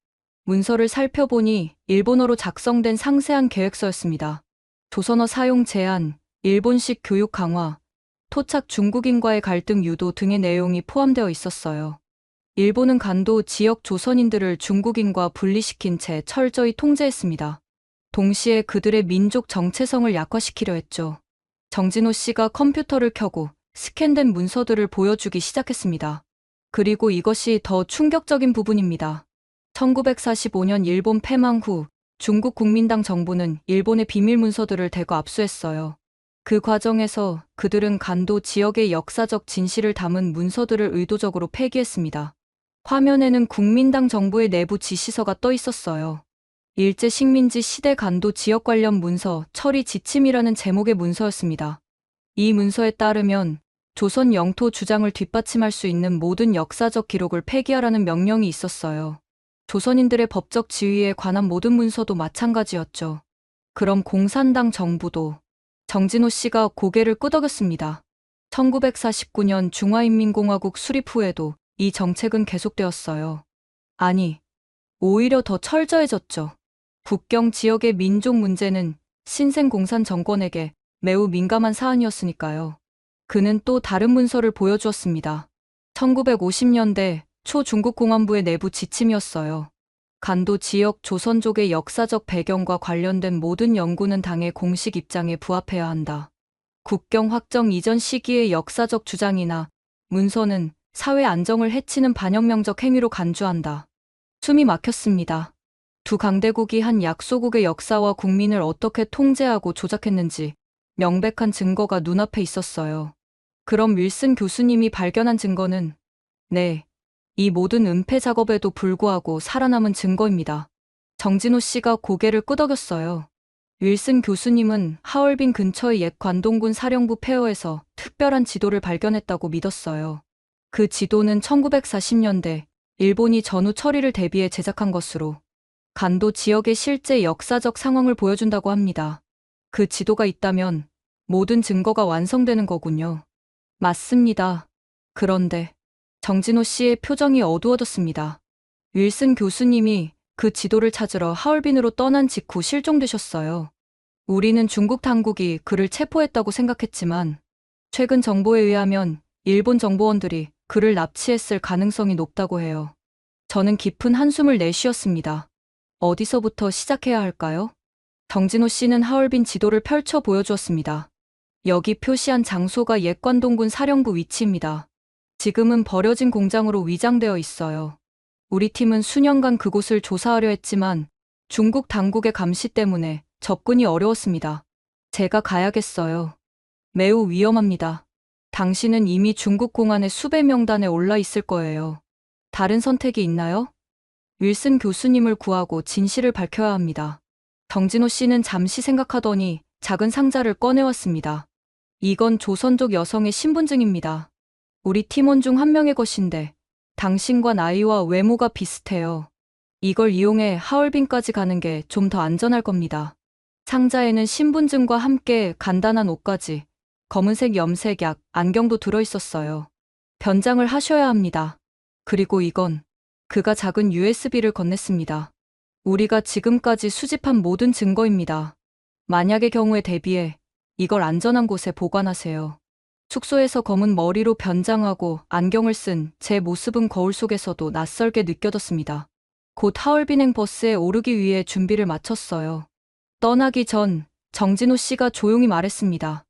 Speaker 4: 문서를 살펴보니 일본어로 작성된 상세한 계획서였습니다. 조선어 사용 제한, 일본식 교육 강화, 토착 중국인과의 갈등 유도 등의 내용이 포함되어 있었어요. 일본은 간도 지역 조선인들을 중국인과 분리시킨 채 철저히 통제했습니다. 동시에 그들의 민족 정체성을 약화시키려 했죠. 정진호 씨가 컴퓨터를 켜고 스캔된 문서들을 보여주기 시작했습니다. 그리고 이것이 더 충격적인 부분입니다. 1945년 일본 패망 후 중국 국민당 정부는 일본의 비밀 문서들을 대거 압수했어요. 그 과정에서 그들은 간도 지역의 역사적 진실을 담은 문서들을 의도적으로 폐기했습니다. 화면에는 국민당 정부의 내부 지시서가 떠 있었어요. 일제 식민지 시대 간도 지역 관련 문서 처리 지침이라는 제목의 문서였습니다. 이 문서에 따르면 조선 영토 주장을 뒷받침할 수 있는 모든 역사적 기록을 폐기하라는 명령이 있었어요. 조선인들의 법적 지위에 관한 모든 문서도 마찬가지였죠. 그럼 공산당 정부도 정진호 씨가 고개를 끄덕였습니다. 1949년 중화인민공화국 수립 후에도 이 정책은 계속되었어요. 아니, 오히려 더 철저해졌죠. 국경 지역의 민족 문제는 신생공산 정권에게 매우 민감한 사안이었으니까요. 그는 또 다른 문서를 보여주었습니다. 1950년대 초 중국 공안부의 내부 지침이었어요. 간도 지역 조선족의 역사적 배경과 관련된 모든 연구는 당의 공식 입장에 부합해야 한다. 국경 확정 이전 시기의 역사적 주장이나 문서는 사회 안정을 해치는 반혁명적 행위로 간주한다. 숨이 막혔습니다. 두 강대국이 한 약소국의 역사와 국민을 어떻게 통제하고 조작했는지 명백한 증거가 눈앞에 있었어요. 그럼 윌슨 교수님이 발견한 증거는 네, 이 모든 은폐 작업에도 불구하고 살아남은 증거입니다. 정진호 씨가 고개를 끄덕였어요. 윌슨 교수님은 하얼빈 근처의 옛 관동군 사령부 폐허에서 특별한 지도를 발견했다고 믿었어요. 그 지도는 1940년대 일본이 전후 처리를 대비해 제작한 것으로 간도 지역의 실제 역사적 상황을 보여준다고 합니다. 그 지도가 있다면 모든 증거가 완성되는 거군요. 맞습니다. 그런데 정진호 씨의 표정이 어두워졌습니다. 윌슨 교수님이 그 지도를 찾으러 하얼빈으로 떠난 직후 실종되셨어요. 우리는 중국 당국이 그를 체포했다고 생각했지만 최근 정보에 의하면 일본 정보원들이 그를 납치했을 가능성이 높다고 해요. 저는 깊은 한숨을 내쉬었습니다. 어디서부터 시작해야 할까요? 정진호 씨는 하얼빈 지도를 펼쳐 보여주었습니다. 여기 표시한 장소가 옛 관동군 사령부 위치입니다. 지금은 버려진 공장으로 위장되어 있어요. 우리 팀은 수년간 그곳을 조사하려 했지만 중국 당국의 감시 때문에 접근이 어려웠습니다. 제가 가야겠어요. 매우 위험합니다. 당신은 이미 중국 공안의 수배 명단에 올라 있을 거예요. 다른 선택이 있나요? 윌슨 교수님을 구하고 진실을 밝혀야 합니다. 정진호 씨는 잠시 생각하더니 작은 상자를 꺼내왔습니다. 이건 조선족 여성의 신분증입니다. 우리 팀원 중 한 명의 것인데 당신과 나이와 외모가 비슷해요. 이걸 이용해 하얼빈까지 가는 게 좀 더 안전할 겁니다. 상자에는 신분증과 함께 간단한 옷까지, 검은색 염색약, 안경도 들어있었어요. 변장을 하셔야 합니다. 그리고 이건 그가 작은 USB를 건넸습니다. 우리가 지금까지 수집한 모든 증거입니다. 만약의 경우에 대비해 이걸 안전한 곳에 보관하세요. 숙소에서 검은 머리로 변장하고 안경을 쓴 제 모습은 거울 속에서도 낯설게 느껴졌습니다. 곧 하얼빈행 버스에 오르기 위해 준비를 마쳤어요. 떠나기 전 정진호 씨가 조용히 말했습니다.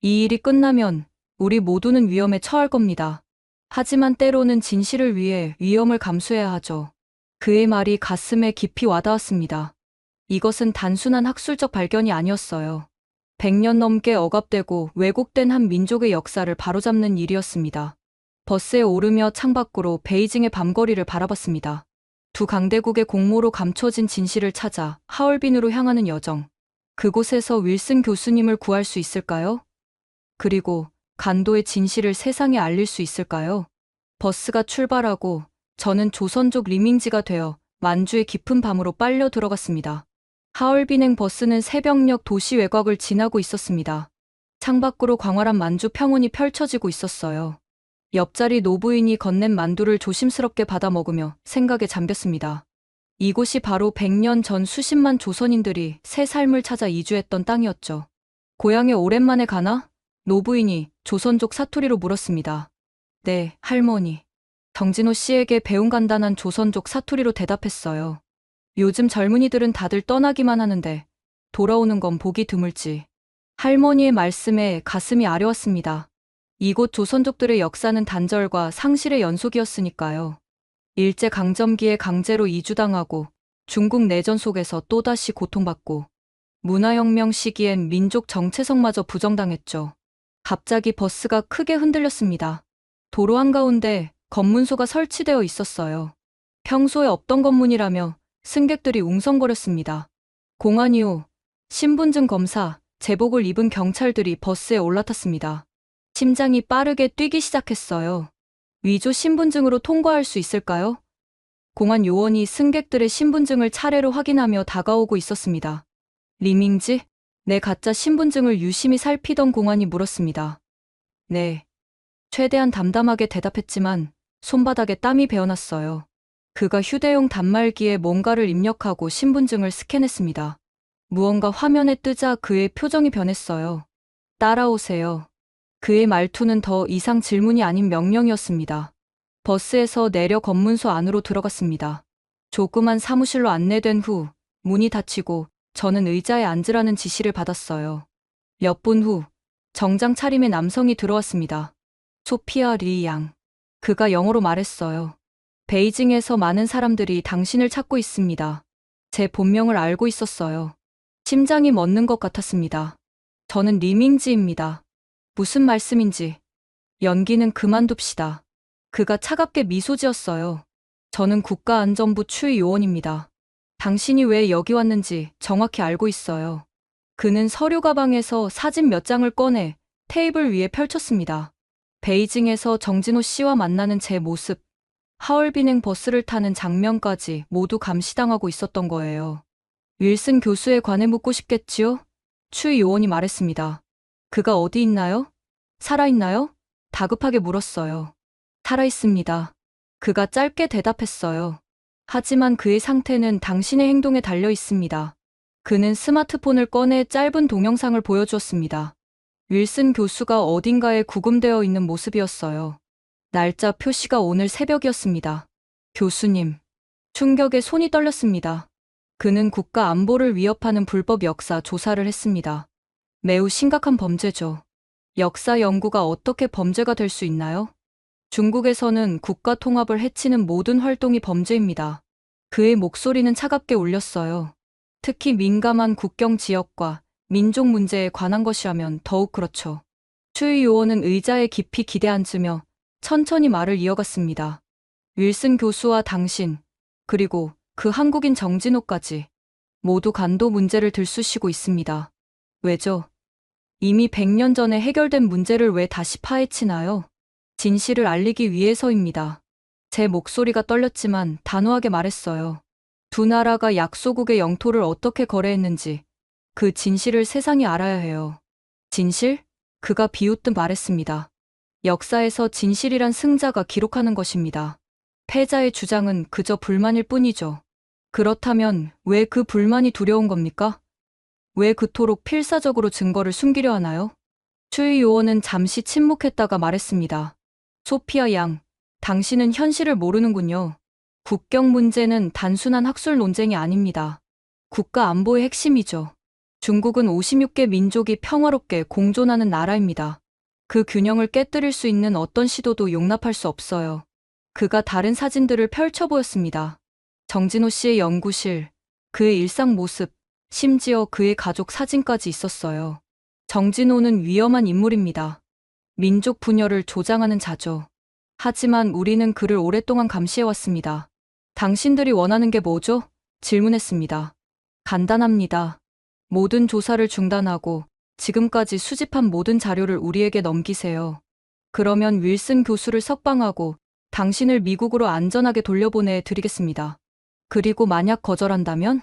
Speaker 4: 이 일이 끝나면 우리 모두는 위험에 처할 겁니다. 하지만 때로는 진실을 위해 위험을 감수해야 하죠. 그의 말이 가슴에 깊이 와닿았습니다. 이것은 단순한 학술적 발견이 아니었어요. 100년 넘게 억압되고 왜곡된 한 민족의 역사를 바로잡는 일이었습니다. 버스에 오르며 창밖으로 베이징의 밤거리를 바라봤습니다. 두 강대국의 공모로 감춰진 진실을 찾아 하얼빈으로 향하는 여정. 그곳에서 윌슨 교수님을 구할 수 있을까요? 그리고 간도의 진실을 세상에 알릴 수 있을까요? 버스가 출발하고 저는 조선족 리밍지가 되어 만주의 깊은 밤으로 빨려 들어갔습니다. 하얼빈행 버스는 새벽녘 도시 외곽을 지나고 있었습니다. 창밖으로 광활한 만주 평원이 펼쳐지고 있었어요. 옆자리 노부인이 건넨 만두를 조심스럽게 받아 먹으며 생각에 잠겼습니다. 이곳이 바로 100년 전 수십만 조선인들이 새 삶을 찾아 이주했던 땅이었죠. 고향에 오랜만에 가나? 노부인이 조선족 사투리로 물었습니다. 네, 할머니. 정진호 씨에게 배운 간단한 조선족 사투리로 대답했어요. 요즘 젊은이들은 다들 떠나기만 하는데 돌아오는 건 보기 드물지. 할머니의 말씀에 가슴이 아려왔습니다. 이곳 조선족들의 역사는 단절과 상실의 연속이었으니까요. 일제강점기에 강제로 이주당하고 중국 내전 속에서 또다시 고통받고 문화혁명 시기엔 민족 정체성마저 부정당했죠. 갑자기 버스가 크게 흔들렸습니다. 도로 한가운데 검문소가 설치되어 있었어요. 평소에 없던 검문이라며 승객들이 웅성거렸습니다. 공안 이후 신분증 검사, 제복을 입은 경찰들이 버스에 올라탔습니다. 심장이 빠르게 뛰기 시작했어요. 위조 신분증으로 통과할 수 있을까요? 공안 요원이 승객들의 신분증을 차례로 확인하며 다가오고 있었습니다. 리밍지? 내 가짜 신분증을 유심히 살피던 공안이 물었습니다. 네. 최대한 담담하게 대답했지만 손바닥에 땀이 배어났어요. 그가 휴대용 단말기에 뭔가를 입력하고 신분증을 스캔했습니다. 무언가 화면에 뜨자 그의 표정이 변했어요. 따라오세요. 그의 말투는 더 이상 질문이 아닌 명령이었습니다. 버스에서 내려 검문소 안으로 들어갔습니다. 조그만 사무실로 안내된 후 문이 닫히고 저는 의자에 앉으라는 지시를 받았어요. 몇 분 후 정장 차림의 남성이 들어왔습니다. 소피아 리 양. 그가 영어로 말했어요. 베이징에서 많은 사람들이 당신을 찾고 있습니다. 제 본명을 알고 있었어요. 심장이 멎는 것 같았습니다. 저는 리밍지입니다. 무슨 말씀인지. 연기는 그만둡시다. 그가 차갑게 미소 지었어요. 저는 국가안전부 추위 요원입니다. 당신이 왜 여기 왔는지 정확히 알고 있어요. 그는 서류 가방에서 사진 몇 장을 꺼내 테이블 위에 펼쳤습니다. 베이징에서 정진호 씨와 만나는 제 모습, 하얼빈행 버스를 타는 장면까지 모두 감시당하고 있었던 거예요. 윌슨 교수에 관해 묻고 싶겠지요? 추위 요원이 말했습니다. 그가 어디 있나요? 살아있나요? 다급하게 물었어요. 살아있습니다. 그가 짧게 대답했어요. 하지만 그의 상태는 당신의 행동에 달려 있습니다. 그는 스마트폰을 꺼내 짧은 동영상을 보여주었습니다. 윌슨 교수가 어딘가에 구금되어 있는 모습이었어요. 날짜 표시가 오늘 새벽이었습니다. 교수님. 충격에 손이 떨렸습니다. 그는 국가 안보를 위협하는 불법 역사 조사를 했습니다. 매우 심각한 범죄죠. 역사 연구가 어떻게 범죄가 될 수 있나요? 중국에서는 국가 통합을 해치는 모든 활동이 범죄입니다. 그의 목소리는 차갑게 울렸어요. 특히 민감한 국경 지역과 민족 문제에 관한 것이라면 더욱 그렇죠. 추위 요원은 의자에 깊이 기대앉으며 천천히 말을 이어갔습니다. 윌슨 교수와 당신, 그리고 그 한국인 정진호까지 모두 간도 문제를 들쑤시고 있습니다. 왜죠? 이미 100년 전에 해결된 문제를 왜 다시 파헤치나요? 진실을 알리기 위해서입니다. 제 목소리가 떨렸지만 단호하게 말했어요. 두 나라가 약소국의 영토를 어떻게 거래했는지 그 진실을 세상이 알아야 해요. 진실? 그가 비웃듯 말했습니다. 역사에서 진실이란 승자가 기록하는 것입니다. 패자의 주장은 그저 불만일 뿐이죠. 그렇다면 왜 그 불만이 두려운 겁니까? 왜 그토록 필사적으로 증거를 숨기려 하나요? 추위 요원은 잠시 침묵했다가 말했습니다. 소피아 양, 당신은 현실을 모르는군요. 국경 문제는 단순한 학술 논쟁이 아닙니다. 국가 안보의 핵심이죠. 중국은 56개 민족이 평화롭게 공존하는 나라입니다. 그 균형을 깨뜨릴 수 있는 어떤 시도도 용납할 수 없어요. 그가 다른 사진들을 펼쳐 보였습니다. 정진호 씨의 연구실, 그의 일상 모습, 심지어 그의 가족 사진까지 있었어요. 정진호는 위험한 인물입니다. 민족 분열을 조장하는 자죠. 하지만 우리는 그를 오랫동안 감시해왔습니다. 당신들이 원하는 게 뭐죠? 질문했습니다. 간단합니다. 모든 조사를 중단하고 지금까지 수집한 모든 자료를 우리에게 넘기세요. 그러면 윌슨 교수를 석방하고 당신을 미국으로 안전하게 돌려보내 드리겠습니다. 그리고 만약 거절한다면?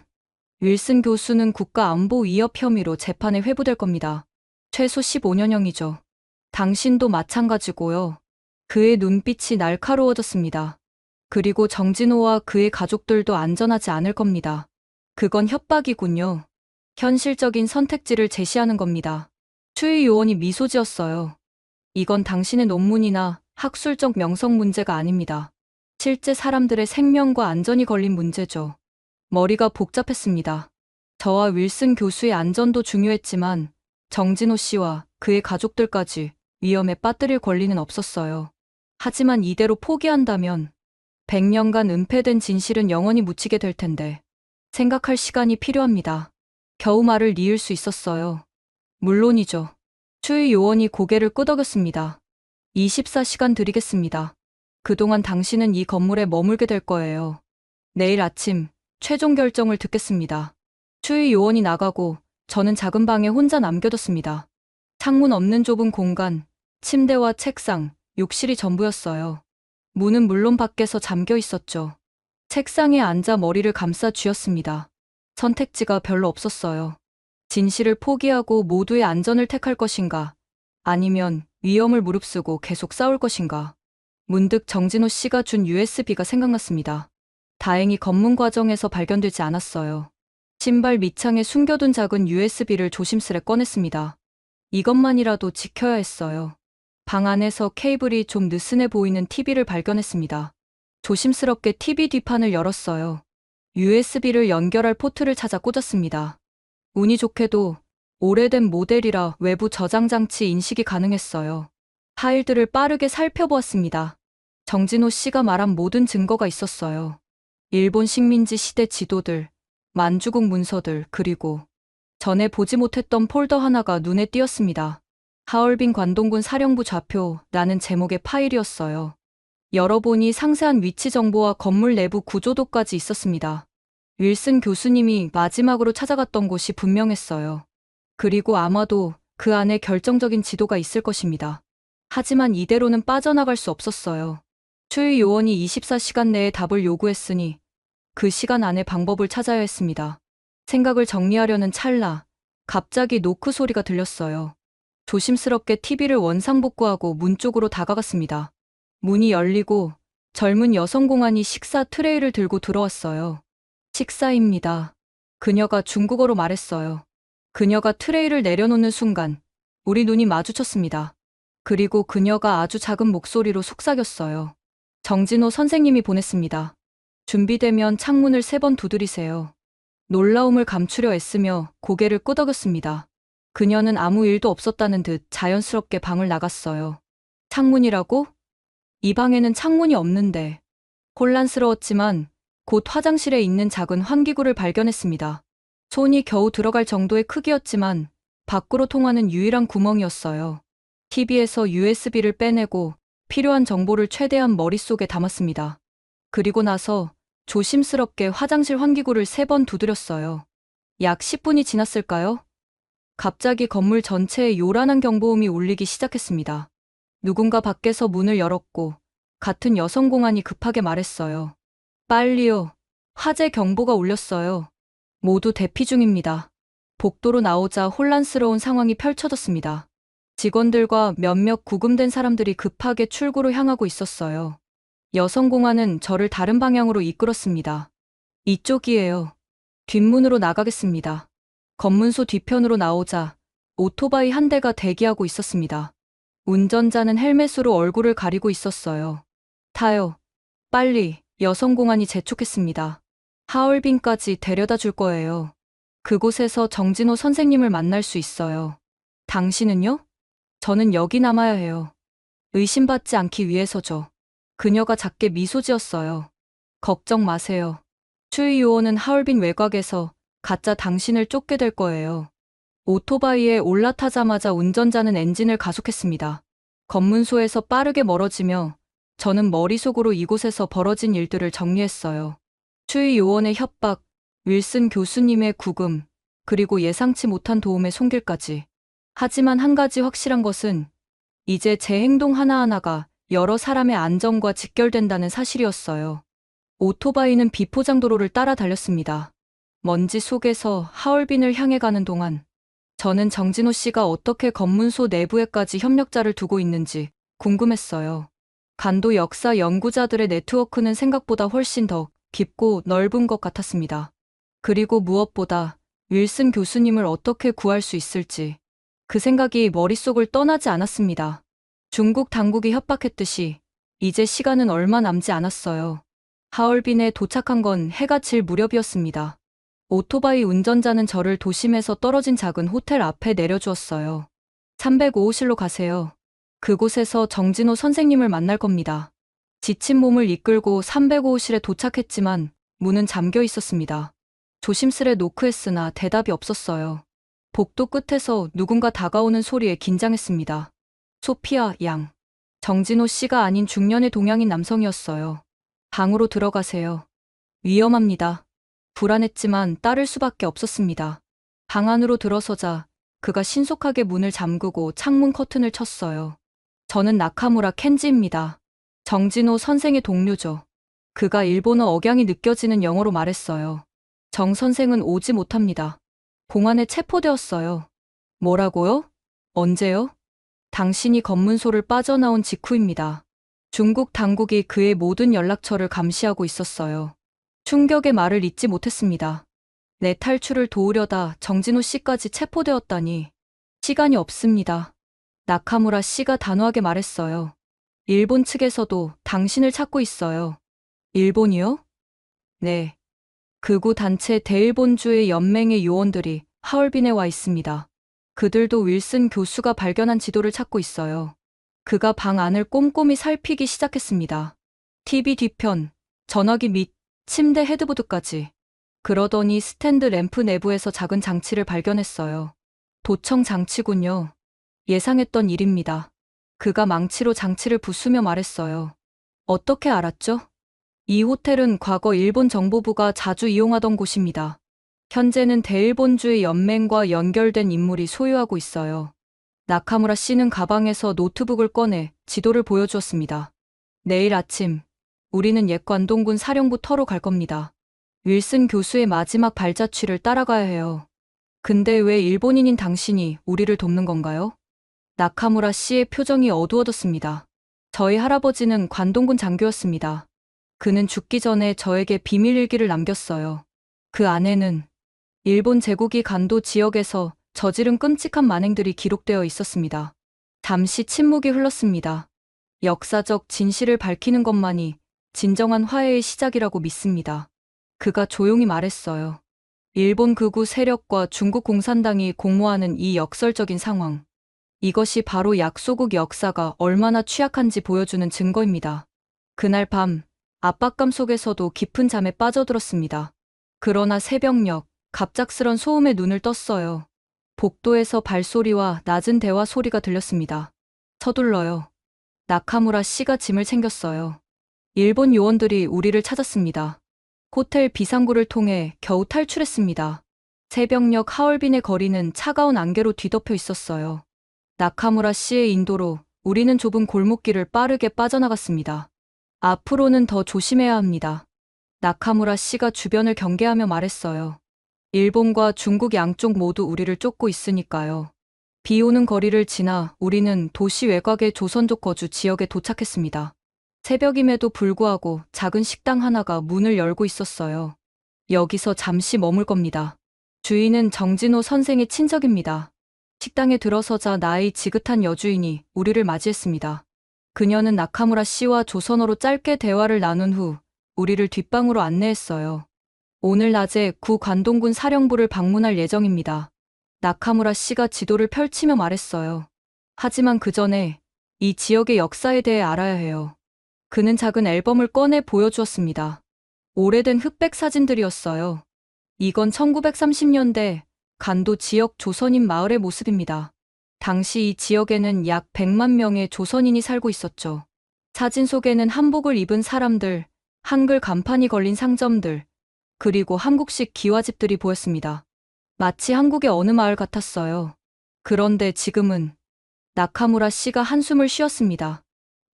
Speaker 4: 윌슨 교수는 국가안보 위협 혐의로 재판에 회부될 겁니다. 최소 15년형이죠. 당신도 마찬가지고요. 그의 눈빛이 날카로워졌습니다. 그리고 정진호와 그의 가족들도 안전하지 않을 겁니다. 그건 협박이군요. 현실적인 선택지를 제시하는 겁니다. 추위 요원이 미소 지었어요. 이건 당신의 논문이나 학술적 명성 문제가 아닙니다. 실제 사람들의 생명과 안전이 걸린 문제죠. 머리가 복잡했습니다. 저와 윌슨 교수의 안전도 중요했지만 정진호 씨와 그의 가족들까지 위험에 빠뜨릴 권리는 없었어요. 하지만 이대로 포기한다면 100년간 은폐된 진실은 영원히 묻히게 될 텐데 생각할 시간이 필요합니다. 겨우 말을 이을 수 있었어요. 물론이죠. 추의 요원이 고개를 끄덕였습니다. 24시간 드리겠습니다. 그동안 당신은 이 건물에 머물게 될 거예요. 내일 아침 최종 결정을 듣겠습니다. 추의 요원이 나가고 저는 작은 방에 혼자 남겨뒀습니다. 창문 없는 좁은 공간, 침대와 책상, 욕실이 전부였어요. 문은 물론 밖에서 잠겨 있었죠. 책상에 앉아 머리를 감싸 쥐었습니다. 선택지가 별로 없었어요. 진실을 포기하고 모두의 안전을 택할 것인가? 아니면 위험을 무릅쓰고 계속 싸울 것인가? 문득 정진호 씨가 준 USB가 생각났습니다. 다행히 검문 과정에서 발견되지 않았어요. 신발 밑창에 숨겨둔 작은 USB를 조심스레 꺼냈습니다. 이것만이라도 지켜야 했어요. 방 안에서 케이블이 좀 느슨해 보이는 TV를 발견했습니다. 조심스럽게 TV 뒷판을 열었어요. USB를 연결할 포트를 찾아 꽂았습니다. 운이 좋게도 오래된 모델이라 외부 저장 장치 인식이 가능했어요. 파일들을 빠르게 살펴보았습니다. 정진호 씨가 말한 모든 증거가 있었어요. 일본 식민지 시대 지도들, 만주국 문서들, 그리고 전에 보지 못했던 폴더 하나가 눈에 띄었습니다. 하얼빈 관동군 사령부 좌표라는 제목의 파일이었어요. 열어보니 상세한 위치 정보와 건물 내부 구조도까지 있었습니다. 윌슨 교수님이 마지막으로 찾아갔던 곳이 분명했어요. 그리고 아마도 그 안에 결정적인 지도가 있을 것입니다. 하지만 이대로는 빠져나갈 수 없었어요. 추의 요원이 24시간 내에 답을 요구했으니 그 시간 안에 방법을 찾아야 했습니다. 생각을 정리하려는 찰나 갑자기 노크 소리가 들렸어요. 조심스럽게 TV를 원상복구하고 문 쪽으로 다가갔습니다. 문이 열리고 젊은 여성 공안이 식사 트레이를 들고 들어왔어요. 식사입니다. 그녀가 중국어로 말했어요. 그녀가 트레이를 내려놓는 순간 우리 눈이 마주쳤습니다. 그리고 그녀가 아주 작은 목소리로 속삭였어요. 정진호 선생님이 보냈습니다. 준비되면 창문을 3번 두드리세요. 놀라움을 감추려 애쓰며 고개를 끄덕였습니다. 그녀는 아무 일도 없었다는 듯 자연스럽게 방을 나갔어요. 창문이라고? 이 방에는 창문이 없는데. 혼란스러웠지만 곧 화장실에 있는 작은 환기구를 발견했습니다. 손이 겨우 들어갈 정도의 크기였지만 밖으로 통하는 유일한 구멍이었어요. TV에서 USB를 빼내고 필요한 정보를 최대한 머릿속에 담았습니다. 그리고 나서 조심스럽게 화장실 환기구를 3번 두드렸어요. 약 10분이 지났을까요? 갑자기 건물 전체에 요란한 경보음이 울리기 시작했습니다. 누군가 밖에서 문을 열었고 같은 여성 공안이 급하게 말했어요. 빨리요. 화재 경보가 울렸어요. 모두 대피 중입니다. 복도로 나오자 혼란스러운 상황이 펼쳐졌습니다. 직원들과 몇몇 구금된 사람들이 급하게 출구로 향하고 있었어요. 여성 공안은 저를 다른 방향으로 이끌었습니다. 이쪽이에요. 뒷문으로 나가겠습니다. 검문소 뒤편으로 나오자 오토바이 한 대가 대기하고 있었습니다. 운전자는 헬멧으로 얼굴을 가리고 있었어요. 타요. 빨리. 여성 공안이 재촉했습니다. 하얼빈까지 데려다 줄 거예요. 그곳에서 정진호 선생님을 만날 수 있어요. 당신은요? 저는 여기 남아야 해요. 의심받지 않기 위해서죠. 그녀가 작게 미소 지었어요. 걱정 마세요. 추의 요원은 하얼빈 외곽에서 가짜 당신을 쫓게 될 거예요. 오토바이에 올라타자마자 운전자는 엔진을 가속했습니다. 검문소에서 빠르게 멀어지며 저는 머릿속으로 이곳에서 벌어진 일들을 정리했어요. 추의 요원의 협박, 윌슨 교수님의 구금, 그리고 예상치 못한 도움의 손길까지. 하지만 한 가지 확실한 것은 이제 제 행동 하나하나가 여러 사람의 안전과 직결된다는 사실이었어요. 오토바이는 비포장도로를 따라 달렸습니다. 먼지 속에서 하얼빈을 향해 가는 동안 저는 정진호 씨가 어떻게 검문소 내부에까지 협력자를 두고 있는지 궁금했어요. 간도 역사 연구자들의 네트워크는 생각보다 훨씬 더 깊고 넓은 것 같았습니다. 그리고 무엇보다 윌슨 교수님을 어떻게 구할 수 있을지 그 생각이 머릿속을 떠나지 않았습니다. 중국 당국이 협박했듯이 이제 시간은 얼마 남지 않았어요. 하얼빈에 도착한 건 해가 질 무렵이었습니다. 오토바이 운전자는 저를 도심에서 떨어진 작은 호텔 앞에 내려주었어요. 305호실로 가세요. 그곳에서 정진호 선생님을 만날 겁니다. 지친 몸을 이끌고 305호실에 도착했지만 문은 잠겨 있었습니다. 조심스레 노크했으나 대답이 없었어요. 복도 끝에서 누군가 다가오는 소리에 긴장했습니다. 소피아 양. 정진호 씨가 아닌 중년의 동양인 남성이었어요. 방으로 들어가세요. 위험합니다. 불안했지만 따를 수밖에 없었습니다. 방 안으로 들어서자 그가 신속하게 문을 잠그고 창문 커튼을 쳤어요. 저는 나카무라 켄지입니다. 정진호 선생의 동료죠. 그가 일본어 억양이 느껴지는 영어로 말했어요. 정 선생은 오지 못합니다. 공안에 체포되었어요. 뭐라고요? 언제요? 당신이 검문소를 빠져나온 직후입니다. 중국 당국이 그의 모든 연락처를 감시하고 있었어요. 충격의 말을 잇지 못했습니다. 내 탈출을 도우려다 정진호 씨까지 체포되었다니. 시간이 없습니다. 나카무라 씨가 단호하게 말했어요. 일본 측에서도 당신을 찾고 있어요. 일본이요? 네. 극우 단체 대일본주의 연맹의 요원들이 하얼빈에 와 있습니다. 그들도 윌슨 교수가 발견한 지도를 찾고 있어요. 그가 방 안을 꼼꼼히 살피기 시작했습니다. TV 뒤편, 전화기 및 침대 헤드보드까지. 그러더니 스탠드 램프 내부에서 작은 장치를 발견했어요. 도청 장치군요. 예상했던 일입니다. 그가 망치로 장치를 부수며 말했어요. 어떻게 알았죠? 이 호텔은 과거 일본 정보부가 자주 이용하던 곳입니다. 현재는 대일본주의 연맹과 연결된 인물이 소유하고 있어요. 나카무라 씨는 가방에서 노트북을 꺼내 지도를 보여주었습니다. 내일 아침, 우리는 옛 관동군 사령부 터로 갈 겁니다. 윌슨 교수의 마지막 발자취를 따라가야 해요. 근데 왜 일본인인 당신이 우리를 돕는 건가요? 나카무라 씨의 표정이 어두워졌습니다. 저희 할아버지는 관동군 장교였습니다. 그는 죽기 전에 저에게 비밀 일기를 남겼어요. 그 안에는 일본 제국이 간도 지역에서 저지른 끔찍한 만행들이 기록되어 있었습니다. 잠시 침묵이 흘렀습니다. 역사적 진실을 밝히는 것만이 진정한 화해의 시작이라고 믿습니다. 그가 조용히 말했어요. 일본 극우 세력과 중국 공산당이 공모하는 이 역설적인 상황. 이것이 바로 약소국 역사가 얼마나 취약한지 보여주는 증거입니다. 그날 밤, 압박감 속에서도 깊은 잠에 빠져들었습니다. 그러나 새벽녘, 갑작스런 소음에 눈을 떴어요. 복도에서 발소리와 낮은 대화 소리가 들렸습니다. 서둘러요. 나카무라 씨가 짐을 챙겼어요. 일본 요원들이 우리를 찾았습니다. 호텔 비상구를 통해 겨우 탈출했습니다. 새벽녘 하얼빈의 거리는 차가운 안개로 뒤덮여 있었어요. 나카무라 씨의 인도로 우리는 좁은 골목길을 빠르게 빠져나갔습니다. 앞으로는 더 조심해야 합니다. 나카무라 씨가 주변을 경계하며 말했어요. 일본과 중국 양쪽 모두 우리를 쫓고 있으니까요. 비 오는 거리를 지나 우리는 도시 외곽의 조선족 거주 지역에 도착했습니다. 새벽임에도 불구하고 작은 식당 하나가 문을 열고 있었어요. 여기서 잠시 머물 겁니다. 주인은 정진호 선생의 친척입니다. 식당에 들어서자 나이 지긋한 여주인이 우리를 맞이했습니다. 그녀는 나카무라 씨와 조선어로 짧게 대화를 나눈 후 우리를 뒷방으로 안내했어요. 오늘 낮에 구 관동군 사령부를 방문할 예정입니다. 나카무라 씨가 지도를 펼치며 말했어요. 하지만 그 전에 이 지역의 역사에 대해 알아야 해요. 그는 작은 앨범을 꺼내 보여주었습니다. 오래된 흑백 사진들이었어요. 이건 1930년대 간도 지역 조선인 마을의 모습입니다. 당시 이 지역에는 약 100만 명의 조선인이 살고 있었죠. 사진 속에는 한복을 입은 사람들, 한글 간판이 걸린 상점들, 그리고 한국식 기와집들이 보였습니다. 마치 한국의 어느 마을 같았어요. 그런데 지금은 나카무라 씨가 한숨을 쉬었습니다.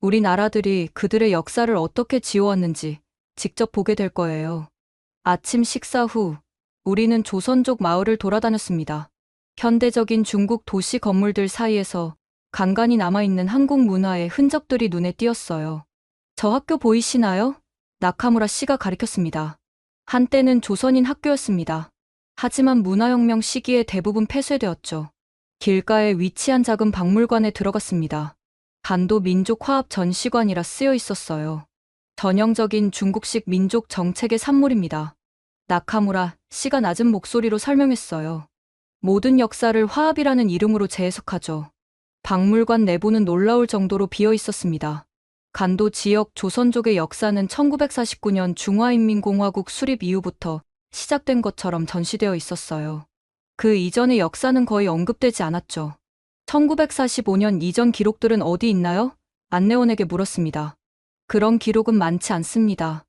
Speaker 4: 우리 나라들이 그들의 역사를 어떻게 지워왔는지 직접 보게 될 거예요. 아침 식사 후 우리는 조선족 마을을 돌아다녔습니다. 현대적인 중국 도시 건물들 사이에서 간간히 남아있는 한국 문화의 흔적들이 눈에 띄었어요. 저 학교 보이시나요? 나카무라 씨가 가리켰습니다. 한때는 조선인 학교였습니다. 하지만 문화혁명 시기에 대부분 폐쇄되었죠. 길가에 위치한 작은 박물관에 들어갔습니다. 간도 민족화합 전시관이라 쓰여 있었어요. 전형적인 중국식 민족 정책의 산물입니다. 나카무라 씨가 낮은 목소리로 설명했어요. 모든 역사를 화합이라는 이름으로 재해석하죠. 박물관 내부는 놀라울 정도로 비어 있었습니다. 간도 지역 조선족의 역사는 1949년 중화인민공화국 수립 이후부터 시작된 것처럼 전시되어 있었어요. 그 이전의 역사는 거의 언급되지 않았죠. 1945년 이전 기록들은 어디 있나요? 안내원에게 물었습니다. 그런 기록은 많지 않습니다.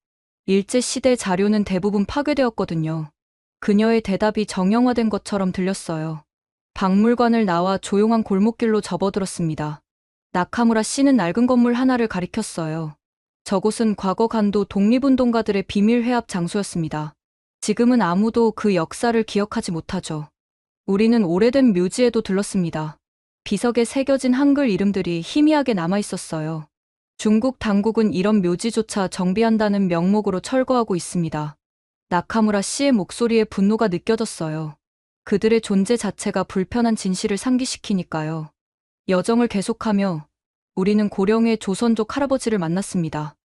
Speaker 4: 일제시대 자료는 대부분 파괴되었거든요. 그녀의 대답이 정형화된 것처럼 들렸어요. 박물관을 나와 조용한 골목길로 접어들었습니다. 나카무라 씨는 낡은 건물 하나를 가리켰어요. 저곳은 과거 간도 독립운동가들의 비밀 회합 장소였습니다. 지금은 아무도 그 역사를 기억하지 못하죠. 우리는 오래된 묘지에도 들렀습니다. 비석에 새겨진 한글 이름들이 희미하게 남아 있었어요. 중국 당국은 이런 묘지조차 정비한다는 명목으로 철거하고 있습니다. 나카무라 씨의 목소리에 분노가 느껴졌어요. 그들의 존재 자체가 불편한 진실을 상기시키니까요. 여정을 계속하며 우리는 고령의 조선족 할아버지를 만났습니다.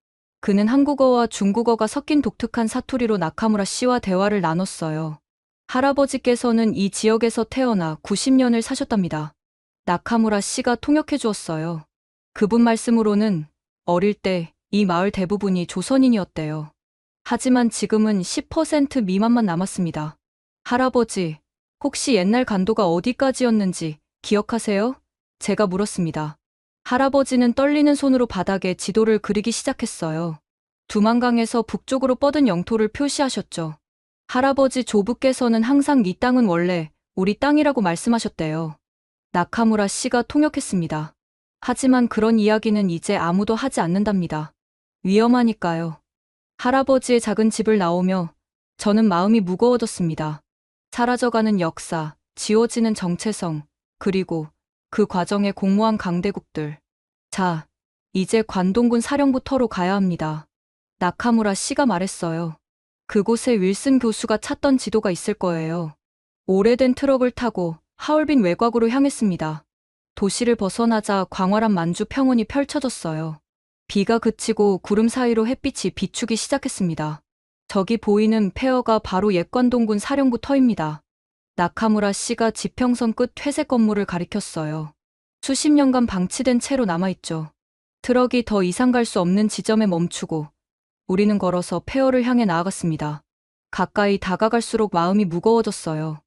Speaker 4: 그는 한국어와 중국어가 섞인 독특한 사투리로 나카무라 씨와 대화를 나눴어요. 할아버지께서는 이 지역에서 태어나 90년을 사셨답니다. 나카무라 씨가 통역해 주었어요. 그분 말씀으로는 어릴 때 이 마을 대부분이 조선인이었대요. 하지만 지금은 10% 미만만 남았습니다. 할아버지, 혹시 옛날 간도가 어디까지였는지 기억하세요? 제가 물었습니다. 할아버지는 떨리는 손으로 바닥에 지도를 그리기 시작했어요. 두만강에서 북쪽으로 뻗은 영토를 표시하셨죠. 할아버지 조부께서는 항상 이 땅은 원래 우리 땅이라고 말씀하셨대요. 나카무라 씨가 통역했습니다. 하지만 그런 이야기는 이제 아무도 하지 않는답니다. 위험하니까요. 할아버지의 작은 집을 나오며 저는 마음이 무거워졌습니다. 사라져가는 역사, 지워지는 정체성, 그리고 그 과정에 공모한 강대국들. 자, 이제 관동군 사령부터로 가야 합니다. 나카무라 씨가 말했어요. 그곳에 윌슨 교수가 찾던 지도가 있을 거예요. 오래된 트럭을 타고 하얼빈 외곽으로 향했습니다. 도시를 벗어나자 광활한 만주 평원이 펼쳐졌어요. 비가 그치고 구름 사이로 햇빛이 비추기 시작했습니다. 저기 보이는 폐허가 바로 옛 관동군 사령부터입니다. 나카무라 씨가 지평선 끝 회색 건물을 가리켰어요. 수십 년간 방치된 채로 남아있죠. 트럭이 더 이상 갈 수 없는 지점에 멈추고 우리는 걸어서 폐허를 향해 나아갔습니다. 가까이 다가갈수록 마음이 무거워졌어요.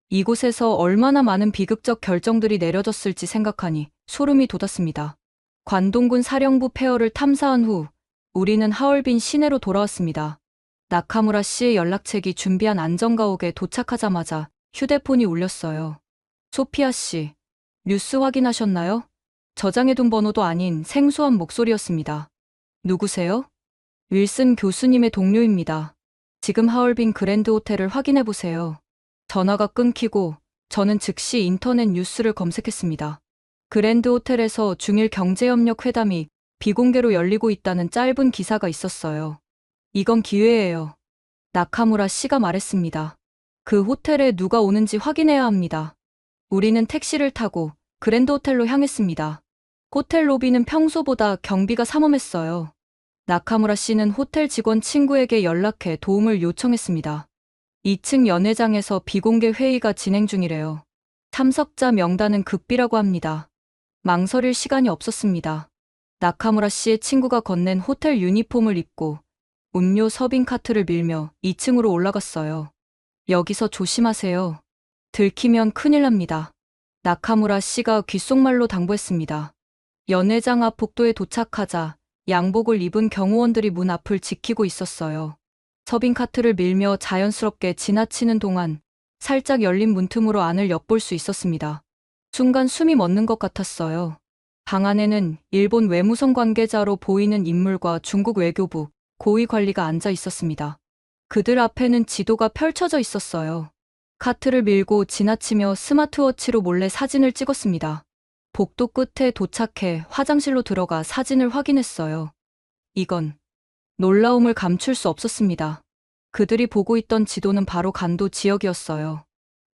Speaker 4: 이곳에서 얼마나 많은 비극적 결정들이 내려졌을지 생각하니 소름이 돋았습니다. 관동군 사령부 폐허를 탐사한 후 우리는 하얼빈 시내로 돌아왔습니다. 나카무라 씨의 연락책이 준비한 안전가옥에 도착하자마자 휴대폰이 울렸어요. 소피아 씨, 뉴스 확인하셨나요? 저장해둔 번호도 아닌 생소한 목소리였습니다. 누구세요? 윌슨 교수님의 동료입니다. 지금 하얼빈 그랜드 호텔을 확인해보세요. 전화가 끊기고 저는 즉시 인터넷 뉴스를 검색했습니다. 그랜드 호텔에서 중일 경제협력 회담이 비공개로 열리고 있다는 짧은 기사가 있었어요. 이건 기회예요. 나카무라 씨가 말했습니다. 그 호텔에 누가 오는지 확인해야 합니다. 우리는 택시를 타고 그랜드 호텔로 향했습니다. 호텔 로비는 평소보다 경비가 삼엄했어요. 나카무라 씨는 호텔 직원 친구에게 연락해 도움을 요청했습니다. 2층 연회장에서 비공개 회의가 진행 중이래요. 참석자 명단은 급비라고 합니다. 망설일 시간이 없었습니다. 나카무라 씨의 친구가 건넨 호텔 유니폼을 입고 음료 서빙 카트를 밀며 2층으로 올라갔어요. 여기서 조심하세요. 들키면 큰일 납니다. 나카무라 씨가 귓속말로 당부했습니다. 연회장 앞 복도에 도착하자 양복을 입은 경호원들이 문 앞을 지키고 있었어요. 서빙 카트를 밀며 자연스럽게 지나치는 동안 살짝 열린 문틈으로 안을 엿볼 수 있었습니다. 순간 숨이 멎는 것 같았어요. 방 안에는 일본 외무성 관계자로 보이는 인물과 중국 외교부 고위 관리가 앉아 있었습니다. 그들 앞에는 지도가 펼쳐져 있었어요. 카트를 밀고 지나치며 스마트워치로 몰래 사진을 찍었습니다. 복도 끝에 도착해 화장실로 들어가 사진을 확인했어요. 이건 놀라움을 감출 수 없었습니다. 그들이 보고 있던 지도는 바로 간도 지역이었어요.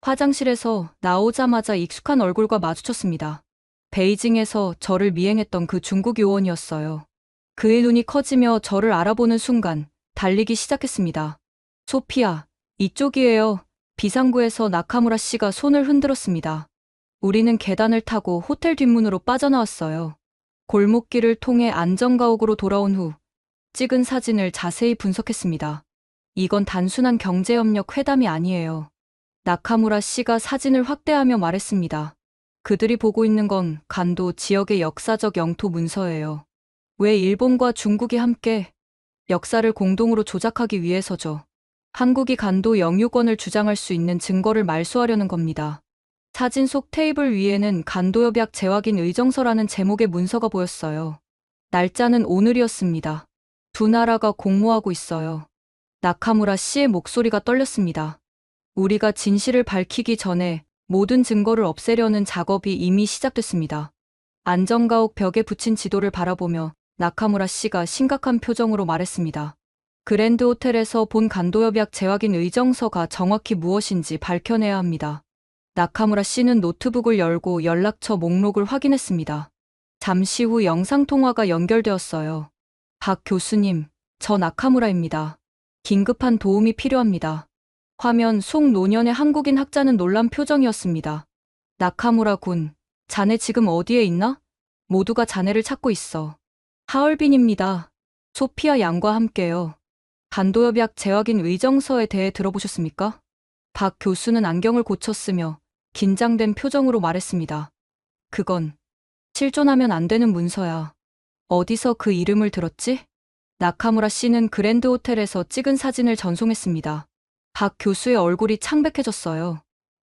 Speaker 4: 화장실에서 나오자마자 익숙한 얼굴과 마주쳤습니다. 베이징에서 저를 미행했던 그 중국 요원이었어요. 그의 눈이 커지며 저를 알아보는 순간 달리기 시작했습니다. 소피아, 이쪽이에요. 비상구에서 나카무라 씨가 손을 흔들었습니다. 우리는 계단을 타고 호텔 뒷문으로 빠져나왔어요. 골목길을 통해 안전가옥으로 돌아온 후 찍은 사진을 자세히 분석했습니다. 이건 단순한 경제협력 회담이 아니에요. 나카무라 씨가 사진을 확대하며 말했습니다. 그들이 보고 있는 건 간도 지역의 역사적 영토 문서예요. 왜 일본과 중국이 함께 역사를 공동으로 조작하기 위해서죠. 한국이 간도 영유권을 주장할 수 있는 증거를 말소하려는 겁니다. 사진 속 테이블 위에는 간도협약 재확인 의정서라는 제목의 문서가 보였어요. 날짜는 오늘이었습니다. 두 나라가 공모하고 있어요. 나카무라 씨의 목소리가 떨렸습니다. 우리가 진실을 밝히기 전에 모든 증거를 없애려는 작업이 이미 시작됐습니다. 안전가옥 벽에 붙인 지도를 바라보며 나카무라 씨가 심각한 표정으로 말했습니다. 그랜드 호텔에서 본 간도협약 재확인 의정서가 정확히 무엇인지 밝혀내야 합니다. 나카무라 씨는 노트북을 열고 연락처 목록을 확인했습니다. 잠시 후 영상통화가 연결되었어요. 박 교수님, 저 나카무라입니다. 긴급한 도움이 필요합니다. 화면 속 노년의 한국인 학자는 놀란 표정이었습니다. 나카무라 군, 자네 지금 어디에 있나? 모두가 자네를 찾고 있어. 하얼빈입니다. 소피아 양과 함께요. 간도협약 재확인 의정서에 대해 들어보셨습니까? 박 교수는 안경을 고쳤으며 긴장된 표정으로 말했습니다. 그건 실존하면 안 되는 문서야. 어디서 그 이름을 들었지? 나카무라 씨는 그랜드 호텔에서 찍은 사진을 전송했습니다. 박 교수의 얼굴이 창백해졌어요.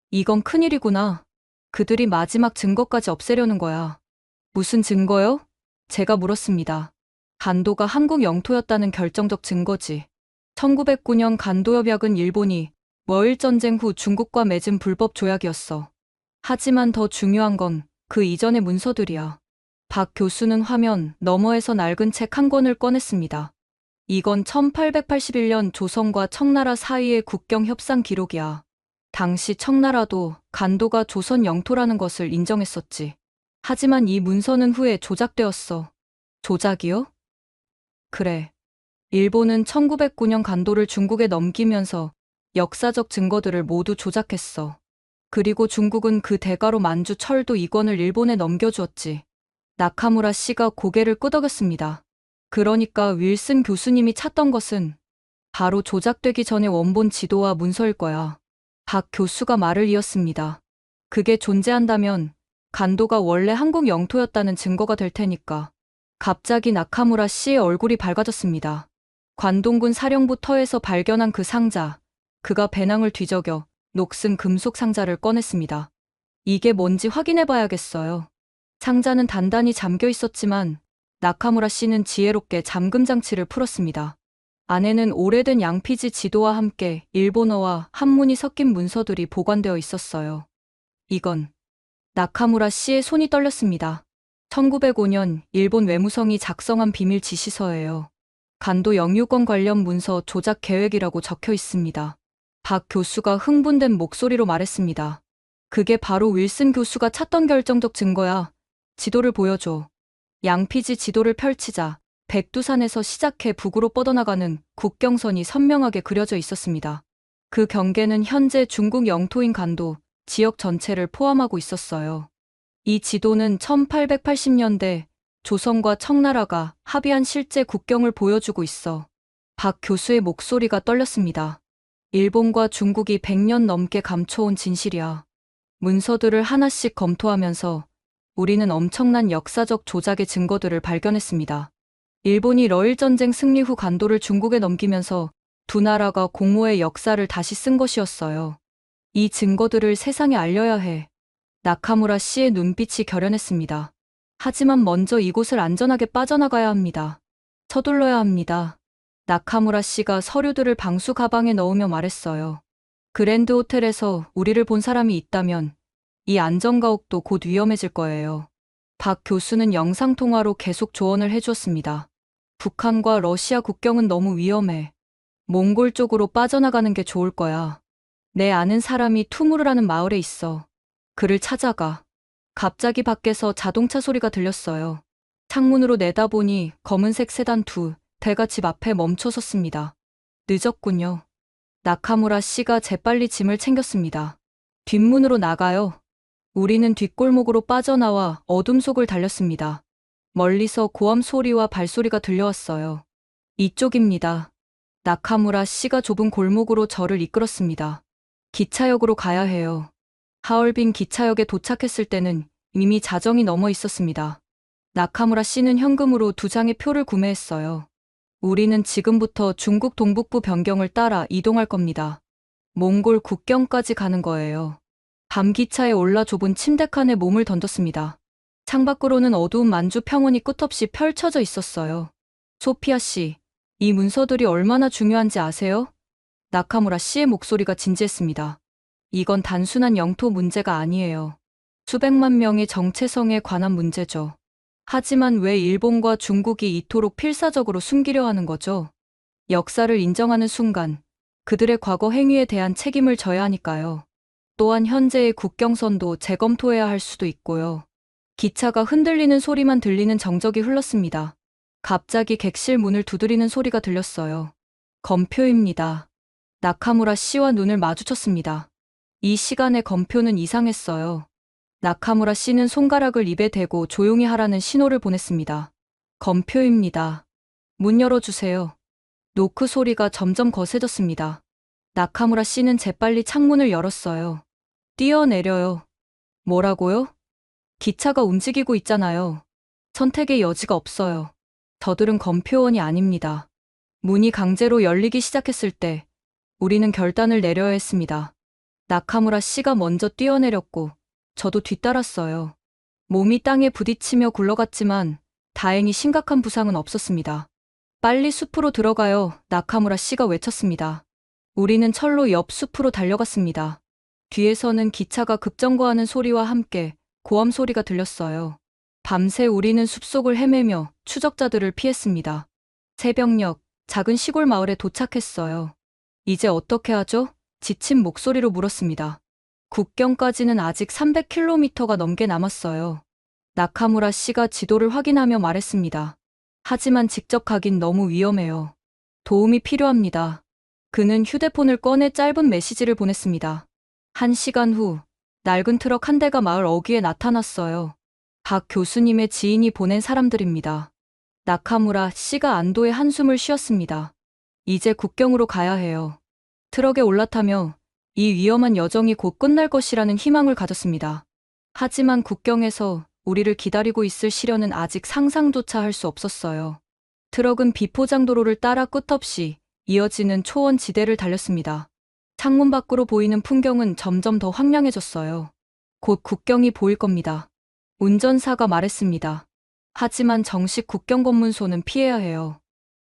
Speaker 4: 이건 큰일이구나. 그들이 마지막 증거까지 없애려는 거야. 무슨 증거요? 제가 물었습니다. 간도가 한국 영토였다는 결정적 증거지. 1909년 간도협약은 일본이 머일전쟁 후 중국과 맺은 불법 조약이었어. 하지만 더 중요한 건 그 이전의 문서들이야. 박 교수는 화면 너머에서 낡은 책 한 권을 꺼냈습니다. 이건 1881년 조선과 청나라 사이의 국경 협상 기록이야. 당시 청나라도 간도가 조선 영토라는 것을 인정했었지. 하지만 이 문서는 후에 조작되었어. 조작이요? 그래. 일본은 1909년 간도를 중국에 넘기면서 역사적 증거들을 모두 조작했어. 그리고 중국은 그 대가로 만주 철도 2권을 일본에 넘겨주었지. 나카무라 씨가 고개를 끄덕였습니다. 그러니까 윌슨 교수님이 찾던 것은 바로 조작되기 전의 원본 지도와 문서일 거야. 박 교수가 말을 이었습니다. 그게 존재한다면 간도가 원래 한국 영토였다는 증거가 될 테니까. 갑자기 나카무라 씨의 얼굴이 밝아졌습니다. 관동군 사령부 터에서 발견한 그 상자. 그가 배낭을 뒤적여 녹슨 금속 상자를 꺼냈습니다. 이게 뭔지 확인해 봐야겠어요. 상자는 단단히 잠겨 있었지만 나카무라 씨는 지혜롭게 잠금 장치를 풀었습니다. 안에는 오래된 양피지 지도와 함께 일본어와 한문이 섞인 문서들이 보관되어 있었어요. 이건 나카무라 씨의 손이 떨렸습니다. 1905년 일본 외무성이 작성한 비밀 지시서예요. 간도 영유권 관련 문서 조작 계획이라고 적혀 있습니다. 박 교수가 흥분된 목소리로 말했습니다. 그게 바로 윌슨 교수가 찾던 결정적 증거야. 지도를 보여줘. 양피지 지도를 펼치자 백두산에서 시작해 북으로 뻗어나가는 국경선이 선명하게 그려져 있었습니다. 그 경계는 현재 중국 영토인 간도 지역 전체를 포함하고 있었어요. 이 지도는 1880년대 조선과 청나라가 합의한 실제 국경을 보여주고 있어. 박 교수의 목소리가 떨렸습니다. 일본과 중국이 100년 넘게 감춰온 진실이야. 문서들을 하나씩 검토하면서 우리는 엄청난 역사적 조작의 증거들을 발견했습니다. 일본이 러일전쟁 승리 후 간도를 중국에 넘기면서 두 나라가 공모의 역사를 다시 쓴 것이었어요. 이 증거들을 세상에 알려야 해. 나카무라 씨의 눈빛이 결연했습니다. 하지만 먼저 이곳을 안전하게 빠져나가야 합니다. 서둘러야 합니다. 나카무라 씨가 서류들을 방수 가방에 넣으며 말했어요. 그랜드 호텔에서 우리를 본 사람이 있다면 이 안전가옥도 곧 위험해질 거예요. 박 교수는 영상통화로 계속 조언을 해주었습니다. 북한과 러시아 국경은 너무 위험해. 몽골 쪽으로 빠져나가는 게 좋을 거야. 내 아는 사람이 투무르라는 마을에 있어. 그를 찾아가. 갑자기 밖에서 자동차 소리가 들렸어요. 창문으로 내다보니 검은색 세단 두 대가 집 앞에 멈춰 섰습니다. 늦었군요. 나카무라 씨가 재빨리 짐을 챙겼습니다. 뒷문으로 나가요. 우리는 뒷골목으로 빠져나와 어둠 속을 달렸습니다. 멀리서 고함 소리와 발소리가 들려왔어요. 이쪽입니다. 나카무라 씨가 좁은 골목으로 저를 이끌었습니다. 기차역으로 가야 해요. 하얼빈 기차역에 도착했을 때는 이미 자정이 넘어 있었습니다. 나카무라 씨는 현금으로 2장의 표를 구매했어요. 우리는 지금부터 중국 동북부 변경을 따라 이동할 겁니다. 몽골 국경까지 가는 거예요. 밤 기차에 올라 좁은 침대칸에 몸을 던졌습니다. 창밖으로는 어두운 만주 평원이 끝없이 펼쳐져 있었어요. 소피아 씨, 이 문서들이 얼마나 중요한지 아세요? 나카무라 씨의 목소리가 진지했습니다. 이건 단순한 영토 문제가 아니에요. 수백만 명의 정체성에 관한 문제죠. 하지만 왜 일본과 중국이 이토록 필사적으로 숨기려 하는 거죠? 역사를 인정하는 순간 그들의 과거 행위에 대한 책임을 져야 하니까요. 또한 현재의 국경선도 재검토해야 할 수도 있고요. 기차가 흔들리는 소리만 들리는 정적이 흘렀습니다. 갑자기 객실 문을 두드리는 소리가 들렸어요. 검표입니다. 나카무라 씨와 눈을 마주쳤습니다. 이 시간에 검표는 이상했어요. 나카무라 씨는 손가락을 입에 대고 조용히 하라는 신호를 보냈습니다. 검표입니다. 문 열어주세요. 노크 소리가 점점 거세졌습니다. 나카무라 씨는 재빨리 창문을 열었어요. 뛰어내려요. 뭐라고요? 기차가 움직이고 있잖아요. 선택의 여지가 없어요. 저들은 검표원이 아닙니다. 문이 강제로 열리기 시작했을 때 우리는 결단을 내려야 했습니다. 나카무라 씨가 먼저 뛰어내렸고 저도 뒤따랐어요. 몸이 땅에 부딪히며 굴러갔지만 다행히 심각한 부상은 없었습니다. 빨리 숲으로 들어가요. 나카무라 씨가 외쳤습니다. 우리는 철로 옆 숲으로 달려갔습니다. 뒤에서는 기차가 급정거하는 소리와 함께 고함 소리가 들렸어요. 밤새 우리는 숲속을 헤매며 추적자들을 피했습니다. 새벽녘 작은 시골 마을에 도착했어요. 이제 어떻게 하죠? 지친 목소리로 물었습니다. 국경까지는 아직 300km가 넘게 남았어요. 나카무라 씨가 지도를 확인하며 말했습니다. 하지만 직접 가긴 너무 위험해요. 도움이 필요합니다. 그는 휴대폰을 꺼내 짧은 메시지를 보냈습니다. 1시간 후 낡은 트럭 한 대가 마을 어귀에 나타났어요. 박 교수님의 지인이 보낸 사람들입니다. 나카무라 씨가 안도의 한숨을 쉬었습니다. 이제 국경으로 가야 해요. 트럭에 올라타며 이 위험한 여정이 곧 끝날 것이라는 희망을 가졌습니다. 하지만 국경에서 우리를 기다리고 있을 시련은 아직 상상조차 할 수 없었어요. 트럭은 비포장도로를 따라 끝없이 이어지는 초원 지대를 달렸습니다. 창문 밖으로 보이는 풍경은 점점 더 황량해졌어요. 곧 국경이 보일 겁니다. 운전사가 말했습니다. 하지만 정식 국경검문소는 피해야 해요.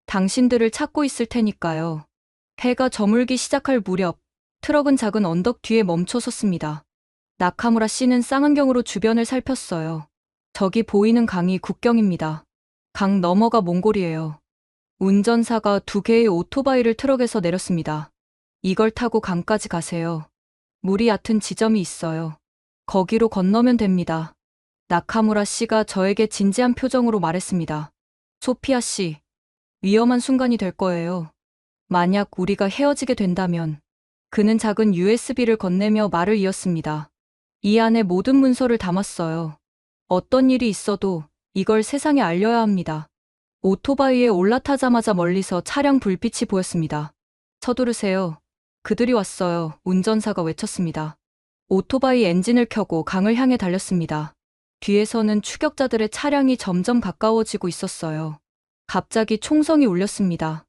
Speaker 4: 당신들을 찾고 있을 테니까요. 해가 저물기 시작할 무렵 트럭은 작은 언덕 뒤에 멈춰 섰습니다. 나카무라 씨는 쌍안경으로 주변을 살폈어요. 저기 보이는 강이 국경입니다. 강 너머가 몽골이에요. 운전사가 2개의 오토바이를 트럭에서 내렸습니다. 이걸 타고 강까지 가세요. 물이 얕은 지점이 있어요. 거기로 건너면 됩니다. 나카무라 씨가 저에게 진지한 표정으로 말했습니다. 소피아 씨, 위험한 순간이 될 거예요. 만약 우리가 헤어지게 된다면. 그는 작은 USB를 건네며 말을 이었습니다. 이 안에 모든 문서를 담았어요. 어떤 일이 있어도 이걸 세상에 알려야 합니다. 오토바이에 올라타자마자 멀리서 차량 불빛이 보였습니다. 서두르세요. 그들이 왔어요. 운전사가 외쳤습니다. 오토바이 엔진을 켜고 강을 향해 달렸습니다. 뒤에서는 추격자들의 차량이 점점 가까워지고 있었어요. 갑자기 총성이 울렸습니다.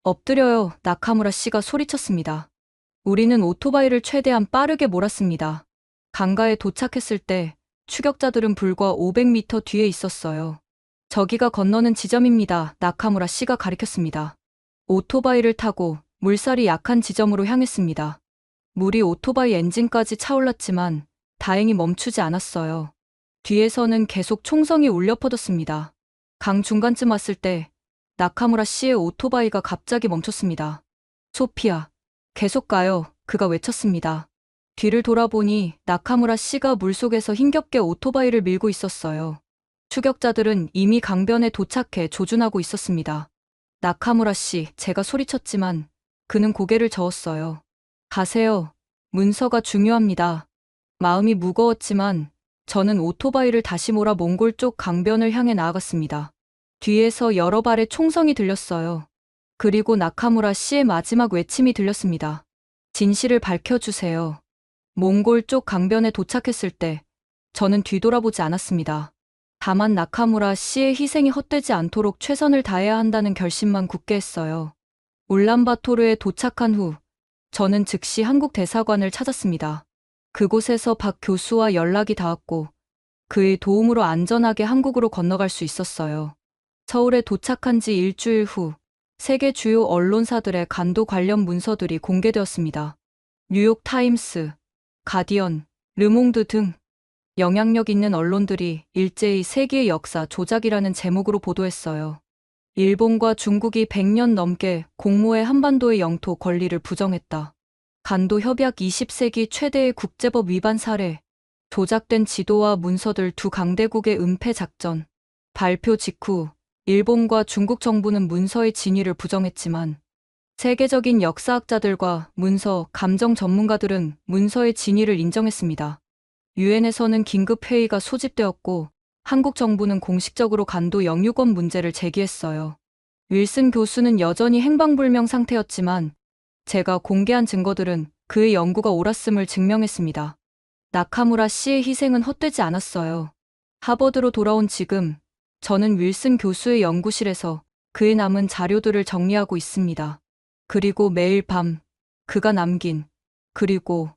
Speaker 4: 엎드려요. 나카무라 씨가 소리쳤습니다. 우리는 오토바이를 최대한 빠르게 몰았습니다. 강가에 도착했을 때 추격자들은 불과 500m 뒤에 있었어요. 저기가 건너는 지점입니다. 나카무라 씨가 가리켰습니다. 오토바이를 타고 물살이 약한 지점으로 향했습니다. 물이 오토바이 엔진까지 차올랐지만 다행히 멈추지 않았어요. 뒤에서는 계속 총성이 울려 퍼졌습니다. 강 중간쯤 왔을 때 나카무라 씨의 오토바이가 갑자기 멈췄습니다. 소피아, 계속 가요. 그가 외쳤습니다. 뒤를 돌아보니 나카무라 씨가 물속에서 힘겹게 오토바이를 밀고 있었어요. 추격자들은 이미 강변에 도착해 조준하고 있었습니다. 나카무라 씨, 제가 소리쳤지만 그는 고개를 저었어요. 가세요. 문서가 중요합니다. 마음이 무거웠지만 저는 오토바이를 다시 몰아 몽골 쪽 강변을 향해 나아갔습니다. 뒤에서 여러 발의 총성이 들렸어요. 그리고 나카무라 씨의 마지막 외침이 들렸습니다. 진실을 밝혀주세요. 몽골 쪽 강변에 도착했을 때 저는 뒤돌아보지 않았습니다. 다만 나카무라 씨의 희생이 헛되지 않도록 최선을 다해야 한다는 결심만 굳게 했어요. 울란바토르에 도착한 후 저는 즉시 한국 대사관을 찾았습니다. 그곳에서 박 교수와 연락이 닿았고 그의 도움으로 안전하게 한국으로 건너갈 수 있었어요. 서울에 도착한 지 일주일 후 세계 주요 언론사들의 간도 관련 문서들이 공개되었습니다. 뉴욕 타임스, 가디언, 르몽드 등 영향력 있는 언론들이 일제히 세계의 역사 조작이라는 제목으로 보도했어요. 일본과 중국이 100년 넘게 공모해 한반도의 영토 권리를 부정했다. 간도 협약 20세기 최대의 국제법 위반 사례, 조작된 지도와 문서들 두 강대국의 은폐 작전. 발표 직후 일본과 중국 정부는 문서의 진위를 부정했지만 세계적인 역사학자들과 문서, 감정 전문가들은 문서의 진위를 인정했습니다. 유엔에서는 긴급회의가 소집되었고 한국 정부는 공식적으로 간도 영유권 문제를 제기했어요. 윌슨 교수는 여전히 행방불명 상태였지만 제가 공개한 증거들은 그의 연구가 옳았음을 증명했습니다. 나카무라 씨의 희생은 헛되지 않았어요. 하버드로 돌아온 지금 저는 윌슨 교수의 연구실에서 그의 남은 자료들을 정리하고 있습니다. 그리고 매일 밤 그가 남긴 그리고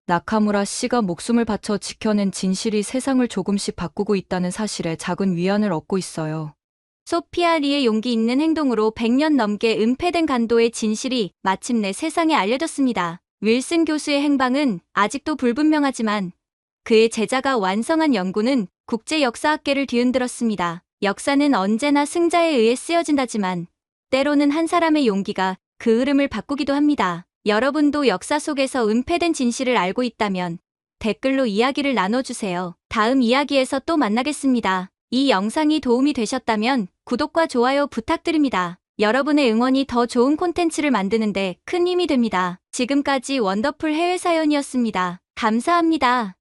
Speaker 4: 나카무라 씨가 목숨을 바쳐 지켜낸 진실이 세상을 조금씩 바꾸고 있다는 사실에 작은 위안을 얻고 있어요.
Speaker 2: 소피아 리의 용기 있는 행동으로 100년 넘게 은폐된 간도의 진실이 마침내 세상에 알려졌습니다. 윌슨 교수의 행방은 아직도 불분명하지만 그의 제자가 완성한 연구는 국제 역사학계를 뒤흔들었습니다. 역사는 언제나 승자에 의해 쓰여진다지만 때로는 한 사람의 용기가 그 흐름을 바꾸기도 합니다. 여러분도 역사 속에서 은폐된 진실을 알고 있다면 댓글로 이야기를 나눠주세요. 다음 이야기에서 또 만나겠습니다. 이 영상이 도움이 되셨다면 구독과 좋아요 부탁드립니다. 여러분의 응원이 더 좋은 콘텐츠를 만드는데 큰 힘이 됩니다. 지금까지 원더풀 해외사연이었습니다. 감사합니다.